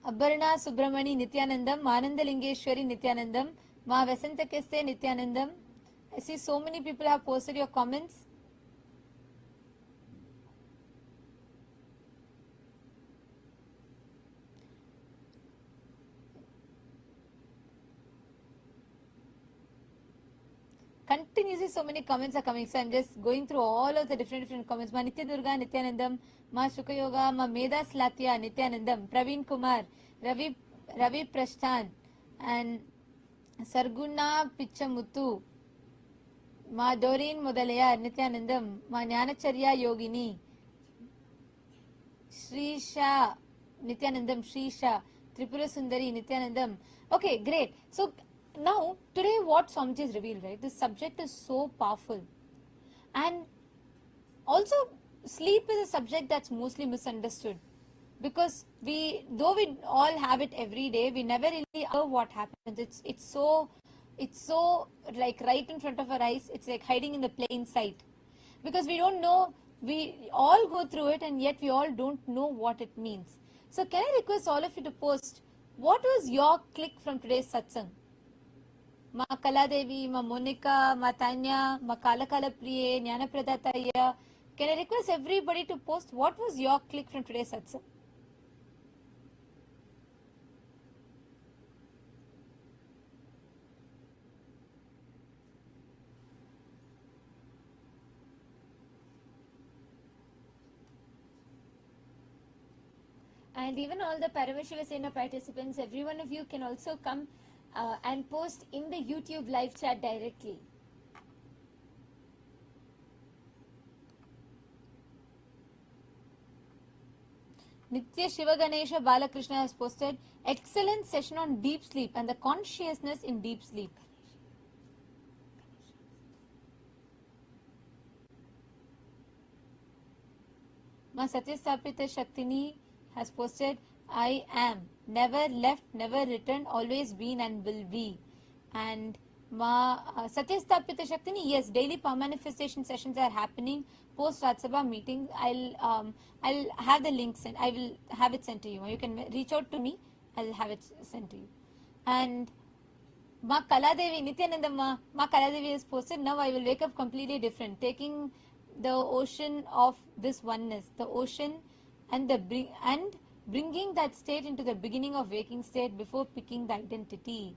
Abharna Subramani Nithyanandam, Anandalingeshwari Nithyanandam, Ma Vasantakeste Nithyanandam. I see so many people have posted your comments. Continuously so many comments are coming, so I'm just going through all of the different comments. Ma Nitya Durga Nithyanandam, Ma Shuka Yoga, Ma Medas Latya Nithyanandam, Praveen Kumar, Ravi Prashthan, and Sarguna Pichamuttu, Ma Doreen Mudalaya Nithyanandam, Ma Jnanacharya Yogini, Shrisha Nithyanandam, Shrisha, Tripura Sundari Nithyanandam. Okay, great. So now, today what Swamiji has revealed, right? This subject is so powerful. And also, sleep is a subject that's mostly misunderstood. Because though we all have it every day, we never really know what happens. It's so like right in front of our eyes. It's like hiding in the plain sight. Because we don't know, we all go through it and yet we all don't know what it means. So can I request all of you to post, what was your click from today's satsang? Ma Kaladevi, Ma Monica, Ma Tanya, Ma Kalakala Priye, Jnana Pradataya. Can I request everybody to post what was your click from today's satsang? And even all the Paramashiva Sena participants, every one of you can also come and post in the YouTube live chat directly. Nitya Shiva Ganesha Balakrishna has posted, excellent session on deep sleep and the consciousness in deep sleep. Ma Satyastapita Shaktini has posted, I am, never left, never returned, always been and will be. And Ma Satyastapita Shaktini, yes, daily manifestation sessions are happening post Rajya meetings. I'll have the link sent. I will have it sent to you. You can reach out to me. I'll have it sent to you. And Ma Kaladevi, Nityananda Ma Kaladevi has posted, now I will wake up completely different, taking the ocean of this oneness, the ocean and bringing that state into the beginning of waking state before picking the identity.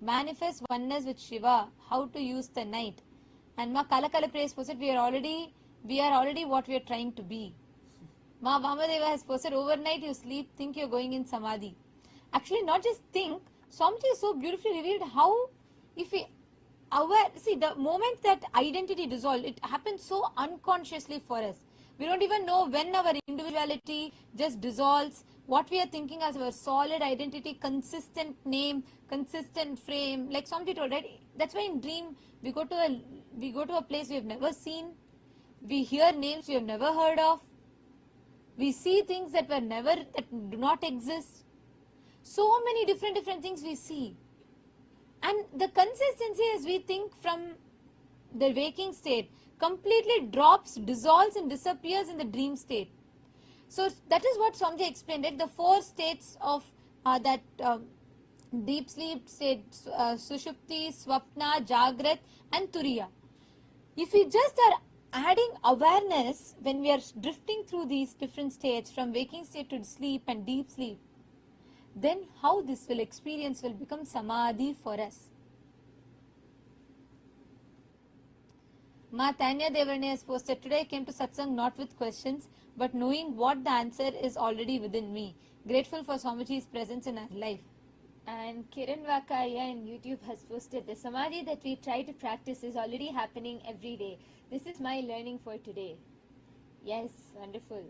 Manifest oneness with Shiva, how to use the night. And Ma Kalakala Praise posted, we are already what we are trying to be. Ma Vamadeva has posted, overnight you sleep, think you are going in Samadhi. Actually, not just think, Swamiji is so beautifully revealed how, if we see, the moment that identity dissolves, it happens so unconsciously for us. We don't even know when our individuality just dissolves, what we are thinking as our solid identity, consistent name, consistent frame, like Swamiji told, right? That's why in dream, we go to a place we have never seen, we hear names we have never heard of, we see things that do not exist. So many different things we see. And the consistency as we think from the waking state completely drops, dissolves and disappears in the dream state. So that is what Swamiji explained, right? The 4 states of that deep sleep state, Sushupti, Swapna, Jagrat and Turiya. If we just are adding awareness when we are drifting through these different states from waking state to sleep and deep sleep, then how this experience will become Samadhi for us. Ma Tanya Devarne has posted, today I came to Satsang not with questions, but knowing what the answer is already within me. Grateful for Swamiji's presence in our life. And Kiran Vakaya in YouTube has posted, the Samadhi that we try to practice is already happening every day. This is my learning for today. Yes, wonderful.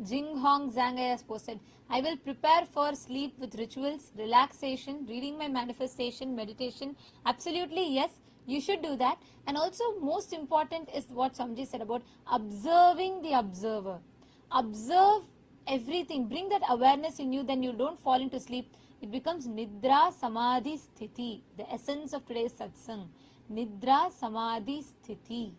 Jing Hong Zhang has posted, I will prepare for sleep with rituals, relaxation, reading my manifestation, meditation. Absolutely, yes, you should do that. And also, most important is what Swamiji said about observing the observer. Observe everything. Bring that awareness in you, then you don't fall into sleep. It becomes Nidra Samadhi Sthiti, the essence of today's Satsang. Nidra Samadhi Sthiti.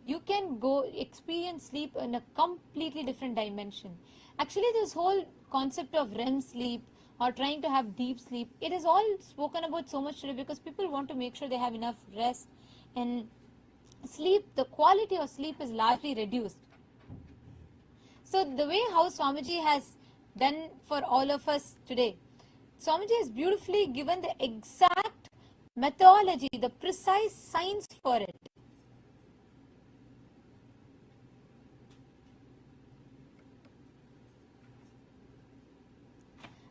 You can go experience sleep in a completely different dimension. Actually, this whole concept of REM sleep or trying to have deep sleep, it is all spoken about so much today because people want to make sure they have enough rest. And sleep, the quality of sleep is largely reduced. So the way how Swamiji has done for all of us today, Swamiji has beautifully given the exact methodology, the precise science for it.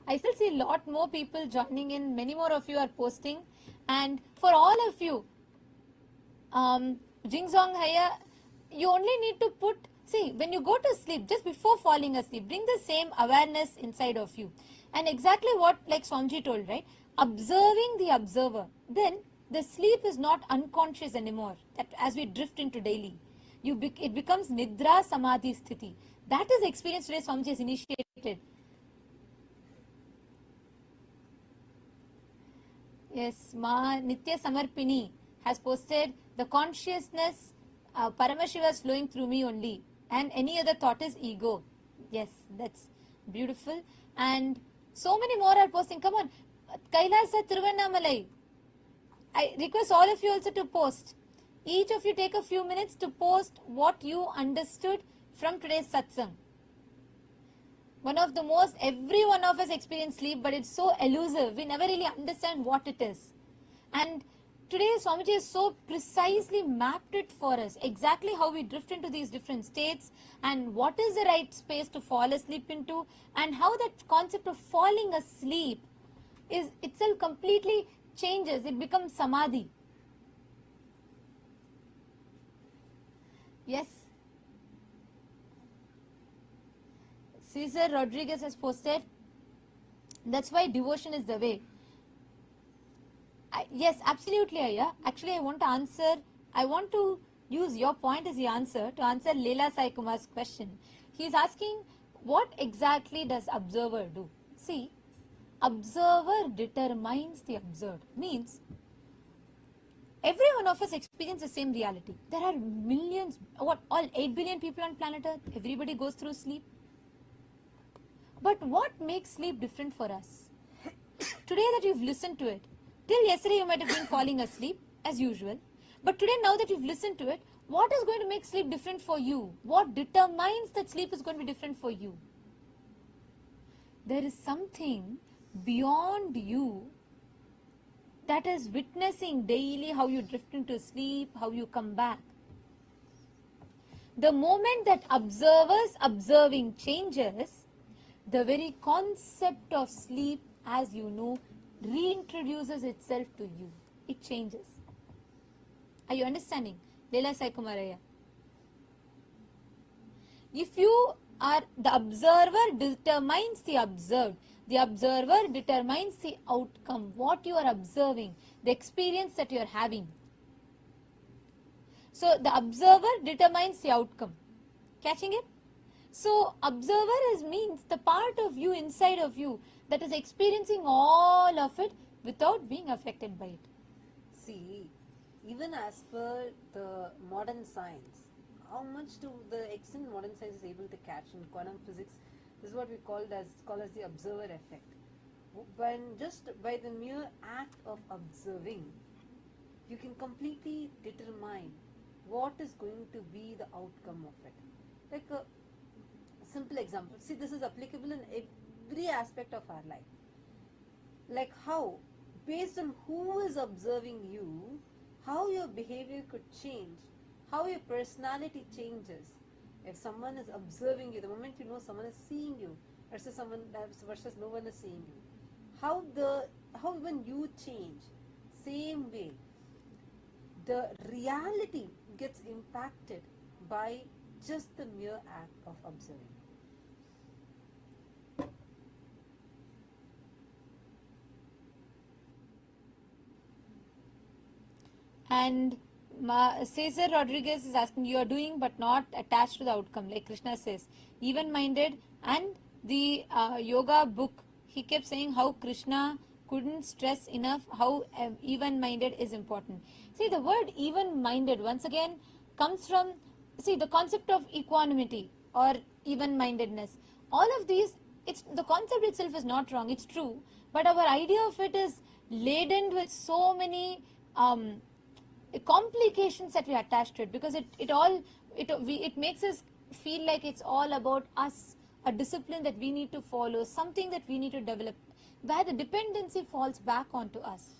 I still see a lot more people joining in. Many more of you are posting. And for all of you, Jingzong Haya, you only need to put, see, when you go to sleep, just before falling asleep, bring the same awareness inside of you. And exactly what, like Swamiji told, right? Observing the observer. Then the sleep is not unconscious anymore. That as we drift into daily, it becomes Nidra Samadhi Sthiti. That is the experience today Swamiji has initiated. Yes, Ma Nitya Samarpini has posted, the consciousness, Paramashiva is flowing through me only, and any other thought is ego. Yes, that's beautiful. And so many more are posting. Come on, Kailasa Thiruvannamalai. I request all of you also to post. Each of you take a few minutes to post what you understood from today's satsang. One of the most, every one of us experience sleep, but it's so elusive. We never really understand what it is. And today Swamiji has so precisely mapped it for us, exactly how we drift into these different states and what is the right space to fall asleep into, and how that concept of falling asleep is itself completely changes. It becomes Samadhi. Yes. Cesar Rodriguez has posted, that's why devotion is the way. Yes, absolutely, Aya. Actually, I want to answer, I want to use your point as the answer to answer Leela Sai Kumar's question. He is asking, what exactly does observer do? See, observer determines the observed. Means, every one of us experiences the same reality. There are millions, all 8 billion people on planet Earth. Everybody goes through sleep. But what makes sleep different for us? Today that you've listened to it, till yesterday you might have been falling asleep as usual. But today, now that you've listened to it, what is going to make sleep different for you? What determines that sleep is going to be different for you? There is something beyond you that is witnessing daily how you drift into sleep, how you come back. The moment that observer's observing changes, the very concept of sleep, as you know, reintroduces itself to you. It changes. Are you understanding? Leela Sai Kumaraya. If you are, the observer determines the observed. The observer determines the outcome, what you are observing, the experience that you are having. So the observer determines the outcome. Catching it? So observer means the part of you inside of you that is experiencing all of it without being affected by it. See, even as per the modern science, how much to the extent modern science is able to catch in quantum physics, this is what we call as the observer effect. When just by the mere act of observing, you can completely determine what is going to be the outcome of it. Like a simple example. See, this is applicable in every aspect of our life. Like how, based on who is observing you, how your behavior could change, how your personality changes. If someone is observing you, the moment you know someone is seeing you versus no one is seeing you, how even you change, same way, the reality gets impacted by just the mere act of observing. And Cesar Rodriguez is asking, you are doing but not attached to the outcome, like Krishna says, even-minded. And the yoga book, he kept saying how Krishna couldn't stress enough how even-minded is important. See, the word even-minded once again comes from, see, the concept of equanimity or even-mindedness. All of these, the concept itself is not wrong, it's true, but our idea of it is laden with so many complications that we attach to it, because it makes us feel like it's all about us, a discipline that we need to follow, something that we need to develop, where the dependency falls back onto us.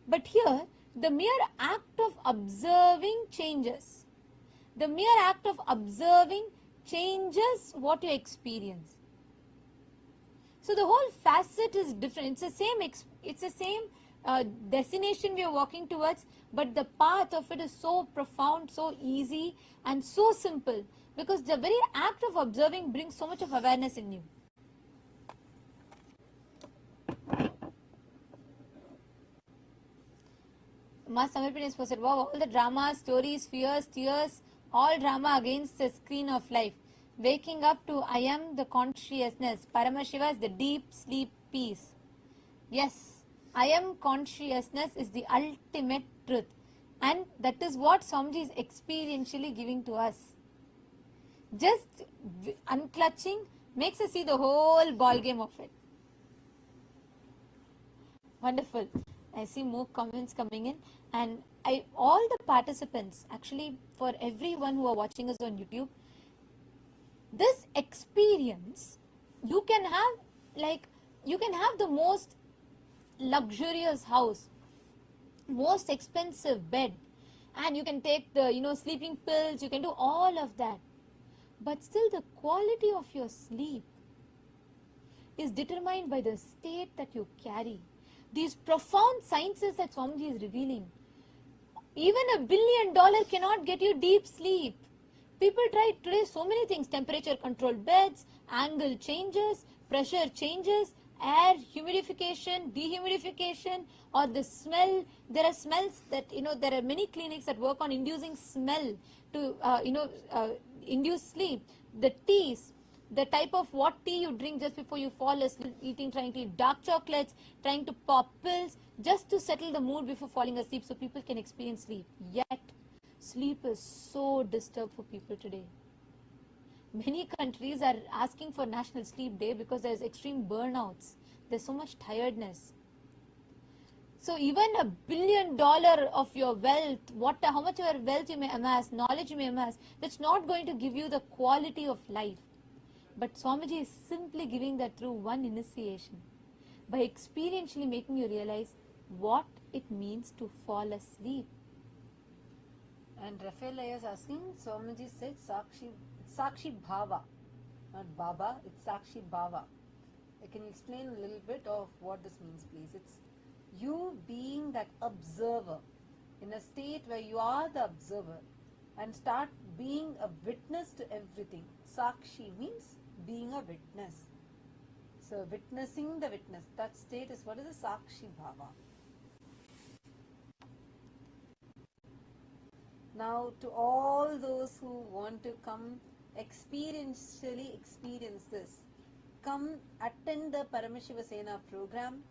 But here, the mere act of observing changes. The mere act of observing changes what you experience. So the whole facet is different. It's the same destination we are walking towards, but the path of it is so profound, so easy, and so simple, because the very act of observing brings so much of awareness in you. Ma Samarpin is posted, wow, all the drama, stories, fears, tears, all drama against the screen of life. Waking up to I am the consciousness. Paramashiva is the deep sleep peace. Yes, I am consciousness is the ultimate truth. And that is what Swamiji is experientially giving to us. Just unclutching makes us see the whole ball game of it. Wonderful. I see more comments coming in, and all the participants, actually for everyone who are watching us on YouTube, this experience, you can have the most luxurious house, most expensive bed, and you can take the sleeping pills, you can do all of that, but still the quality of your sleep is determined by the state that you carry. These profound sciences that Swamiji is revealing, even $1 billion cannot get you deep sleep. People try today so many things, temperature controlled beds, angle changes, pressure changes, air humidification, dehumidification, or the smell. There are smells that, there are many clinics that work on inducing smell to, induce sleep. The teas, the type of what tea you drink just before you fall asleep, trying to eat dark chocolates, trying to pop pills, just to settle the mood before falling asleep so people can experience sleep. Yet, sleep is so disturbed for people today. Many countries are asking for National Sleep Day because there is extreme burnouts. There's so much tiredness. So even $1 billion of your wealth, how much of your wealth you may amass, knowledge you may amass, that's not going to give you the quality of life. But Swamiji is simply giving that through one initiation, by experientially making you realize what it means to fall asleep. And Rafael is asking, Swamiji said Sakshi Bhava, not Baba, it's Sakshi Bhava. Can you explain a little bit of what this means, please? It's you being that observer in a state where you are the observer and start being a witness to everything. Sakshi means being a witness. So witnessing the witness, that state is what is a Sakshi Bhava. Now to all those who want to come experientially experience this, come attend the Paramashiva Sena program.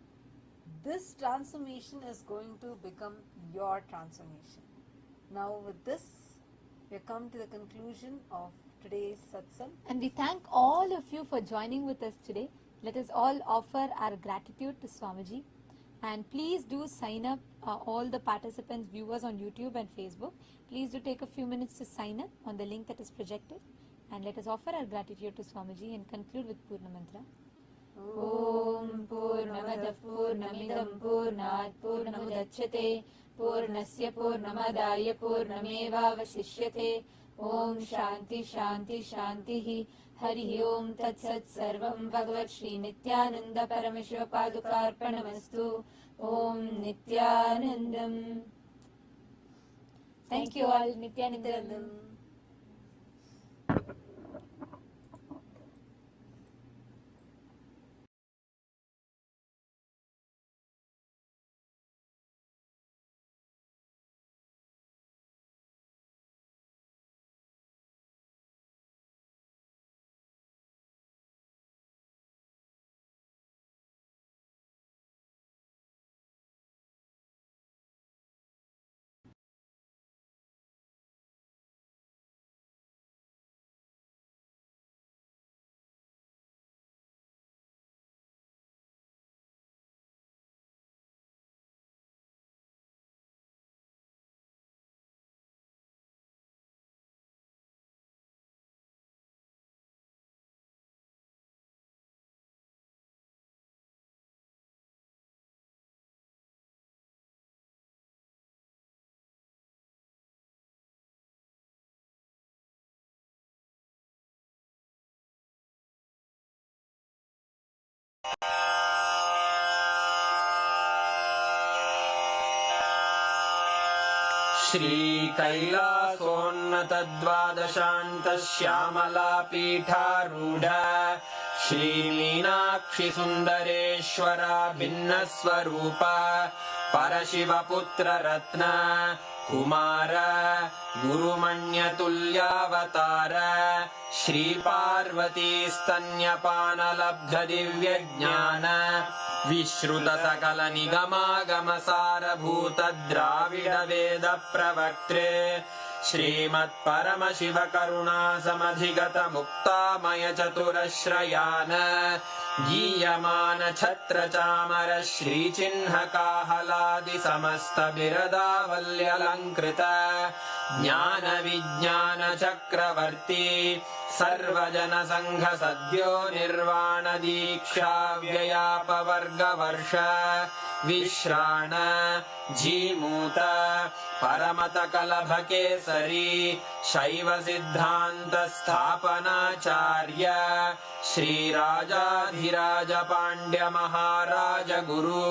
This transformation is going to become your transformation. Now with this, we have come to the conclusion of today's satsang. And we thank all of you for joining with us today. Let us all offer our gratitude to Swamiji. And please do sign up, all the participants, viewers on YouTube and Facebook. Please do take a few minutes to sign up on the link that is projected. And let us offer our gratitude to Swamiji and conclude with Purna Mantra. Om Purnamadav Purnamidam Purnat Purnamudachyate Purnasya Purnamadaya Purnameva Vasishyate. Om Shanti Shanti Shanti Hari Om Tat Sat Sarvam Bhagavat Shri Nityananda Paramashiva Padukarpanamastu. Om Nityanandam. Thank you all. Nityanandam. श्रीकैलासोन्नतद्वादशान्तश्यामलापीठारूढ श्रीमीनाक्षिसुन्दरेश्वरा भिन्नस्वरूप परशिवपुत्ररत्न Kumar गुरुमण्यतुल्यावतार श्रीपार्वतीस्तन्यपानलब्धदिव्यज्ञान विश्रुतसकलनिगमागमसारभूतद्राविडवेदप्रवक्त्रे श्रीमत्परमशिवकरुणासमधिगतमुक्तामयचतुरश्रयान् गीयमानछत्रचामर श्रीचिह्नकाहलादिसमस्तबिरदावल्यलङ्कृत ज्ञानविज्ञानचक्रवर्ती सर्वजनसङ्घसद्यो निर्वाणदीक्षाव्ययापवर्गवर्ष विश्राण Jimuta परमतकलभकेसरी शैवसिद्धान्तस्थापनाचार्य श्रीराजाधिराजपाण्ड्यमहाराजगुरु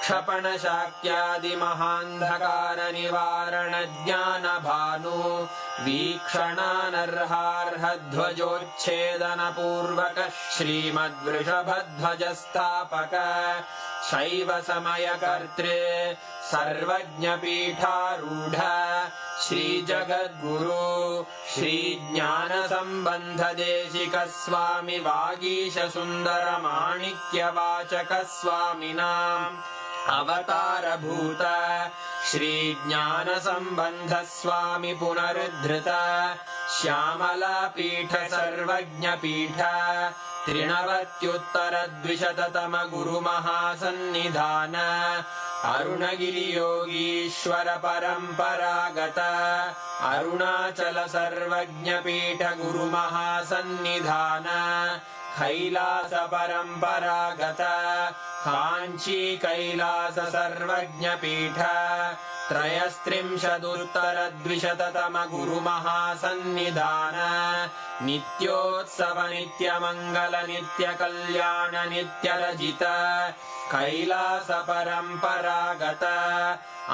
क्षपणशाक्यादिमहान्धकारनिवारणज्ञानभानु वीक्षणानर्हार्हध्वजोच्छेदनपूर्वक श्रीमद्वृषभध्वजस्थापक शैव समयकर्तृ सर्वज्ञपीठारूढ श्रीजगद्गुरु श्रीज्ञानसम्बन्धदेशिक स्वामि वागीशसुन्दरमाणिक्यवाचक स्वामिनाम् अवतारभूत श्रीज्ञानसम्बन्ध स्वामि पुनरुद्धृत श्यामलापीठ सर्वज्ञपीठ त्रिनवत्युत्तरद्विशततम गुरुमहासन्निधान अरुणगिरियोगीश्वर परम्परागत अरुणाचल सर्वज्ञपीठ गुरुमहासन्निधान कैलास परम्परागत काञ्ची कैलास सर्वज्ञपीठ त्रयस्त्रिंशदुत्तरद्विशततम गुरुमहासन्निधान नित्योत्सव नित्यमङ्गल नित्यकल्याण नित्यरजित कैलास परम्परागत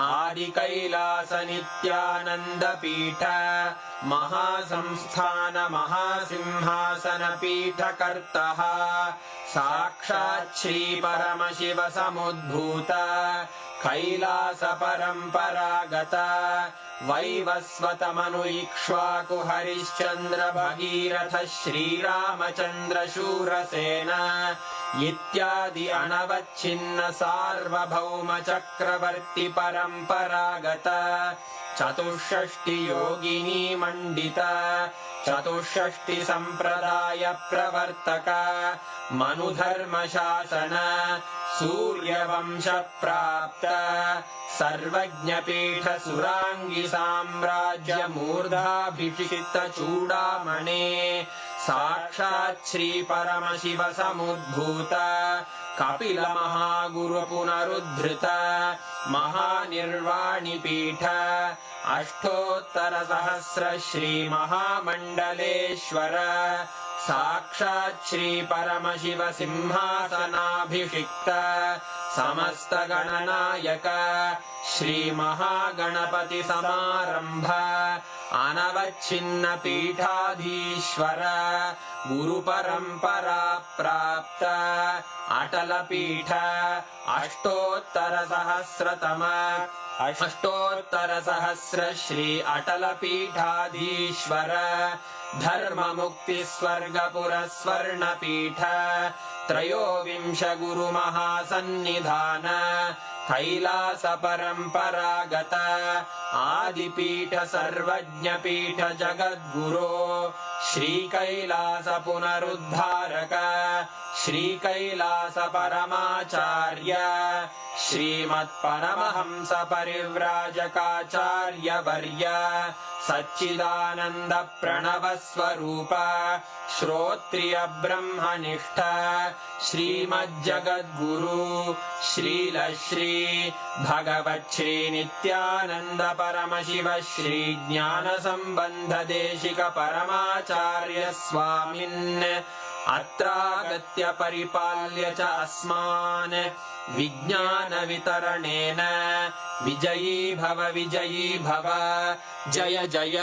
आदिकैलास नित्यानन्दपीठ महासंस्थान महासिंहासन पीठकर्तः साक्षात् श्री परमशिव समुद्भूत कैलास परम्परागत वैवस्वतमनु इक्ष्वाकु हरिश्चन्द्र भगीरथ श्रीरामचन्द्र शूरसेन इत्यादि अनवच्छिन्न सार्वभौम चक्रवर्ति परम्परागत चतुष्षष्टि योगिनी मण्डित चतुष्षष्टि सम्प्रदाय प्रवर्तक मनुधर्मशासन सूर्यवंश प्राप्त सर्वज्ञपीठ सुराङ्गी साम्राज्य मूर्धाभिषिक्त चूडामणे साक्षात् श्री परमशिव समुद्भूत कपिल महागुरु पुनरुद्धृत महानिर्वाणिपीठ अष्टोत्तर सहस्र श्री महामण्डलेश्वर साक्षात् श्री परमशिव सिंहासनाभिषिक्त समस्त गणनायक श्री महागणपति समारंभ अनवच्छिन्न पीठाधीश्वर गुरु परंपरा प्राप्त अटल पीठ अष्टोत्तर सहस्र श्री अटल पीठाधीश्वर धर्म मुक्ति स्वर्गपुर स्वर्ण पीठ त्रयोविंश गुरु महासन्निधान कैलास परम्परागत आदिपीठ सर्वज्ञपीठ जगद्गुरो श्री कैलास पुनरुद्धारक श्री कैलास परमाचार्य श्रीमत्परमहंस परिव्राजकाचार्य वर्य सच्चिदानंद प्रणव स्वरूप श्रोत्रिय ब्रह्मनिष्ठ श्रीमज्जगद्गुरु श्रील श्री भगवत् श्री नित्यानंद परमशिव श्री ज्ञान संबंध देशिक परमाचार्य स्वामिन् अत्रागत्य परिपाल्य च अस्मान् विज्ञान वितरणेन विजयी भव जय जय।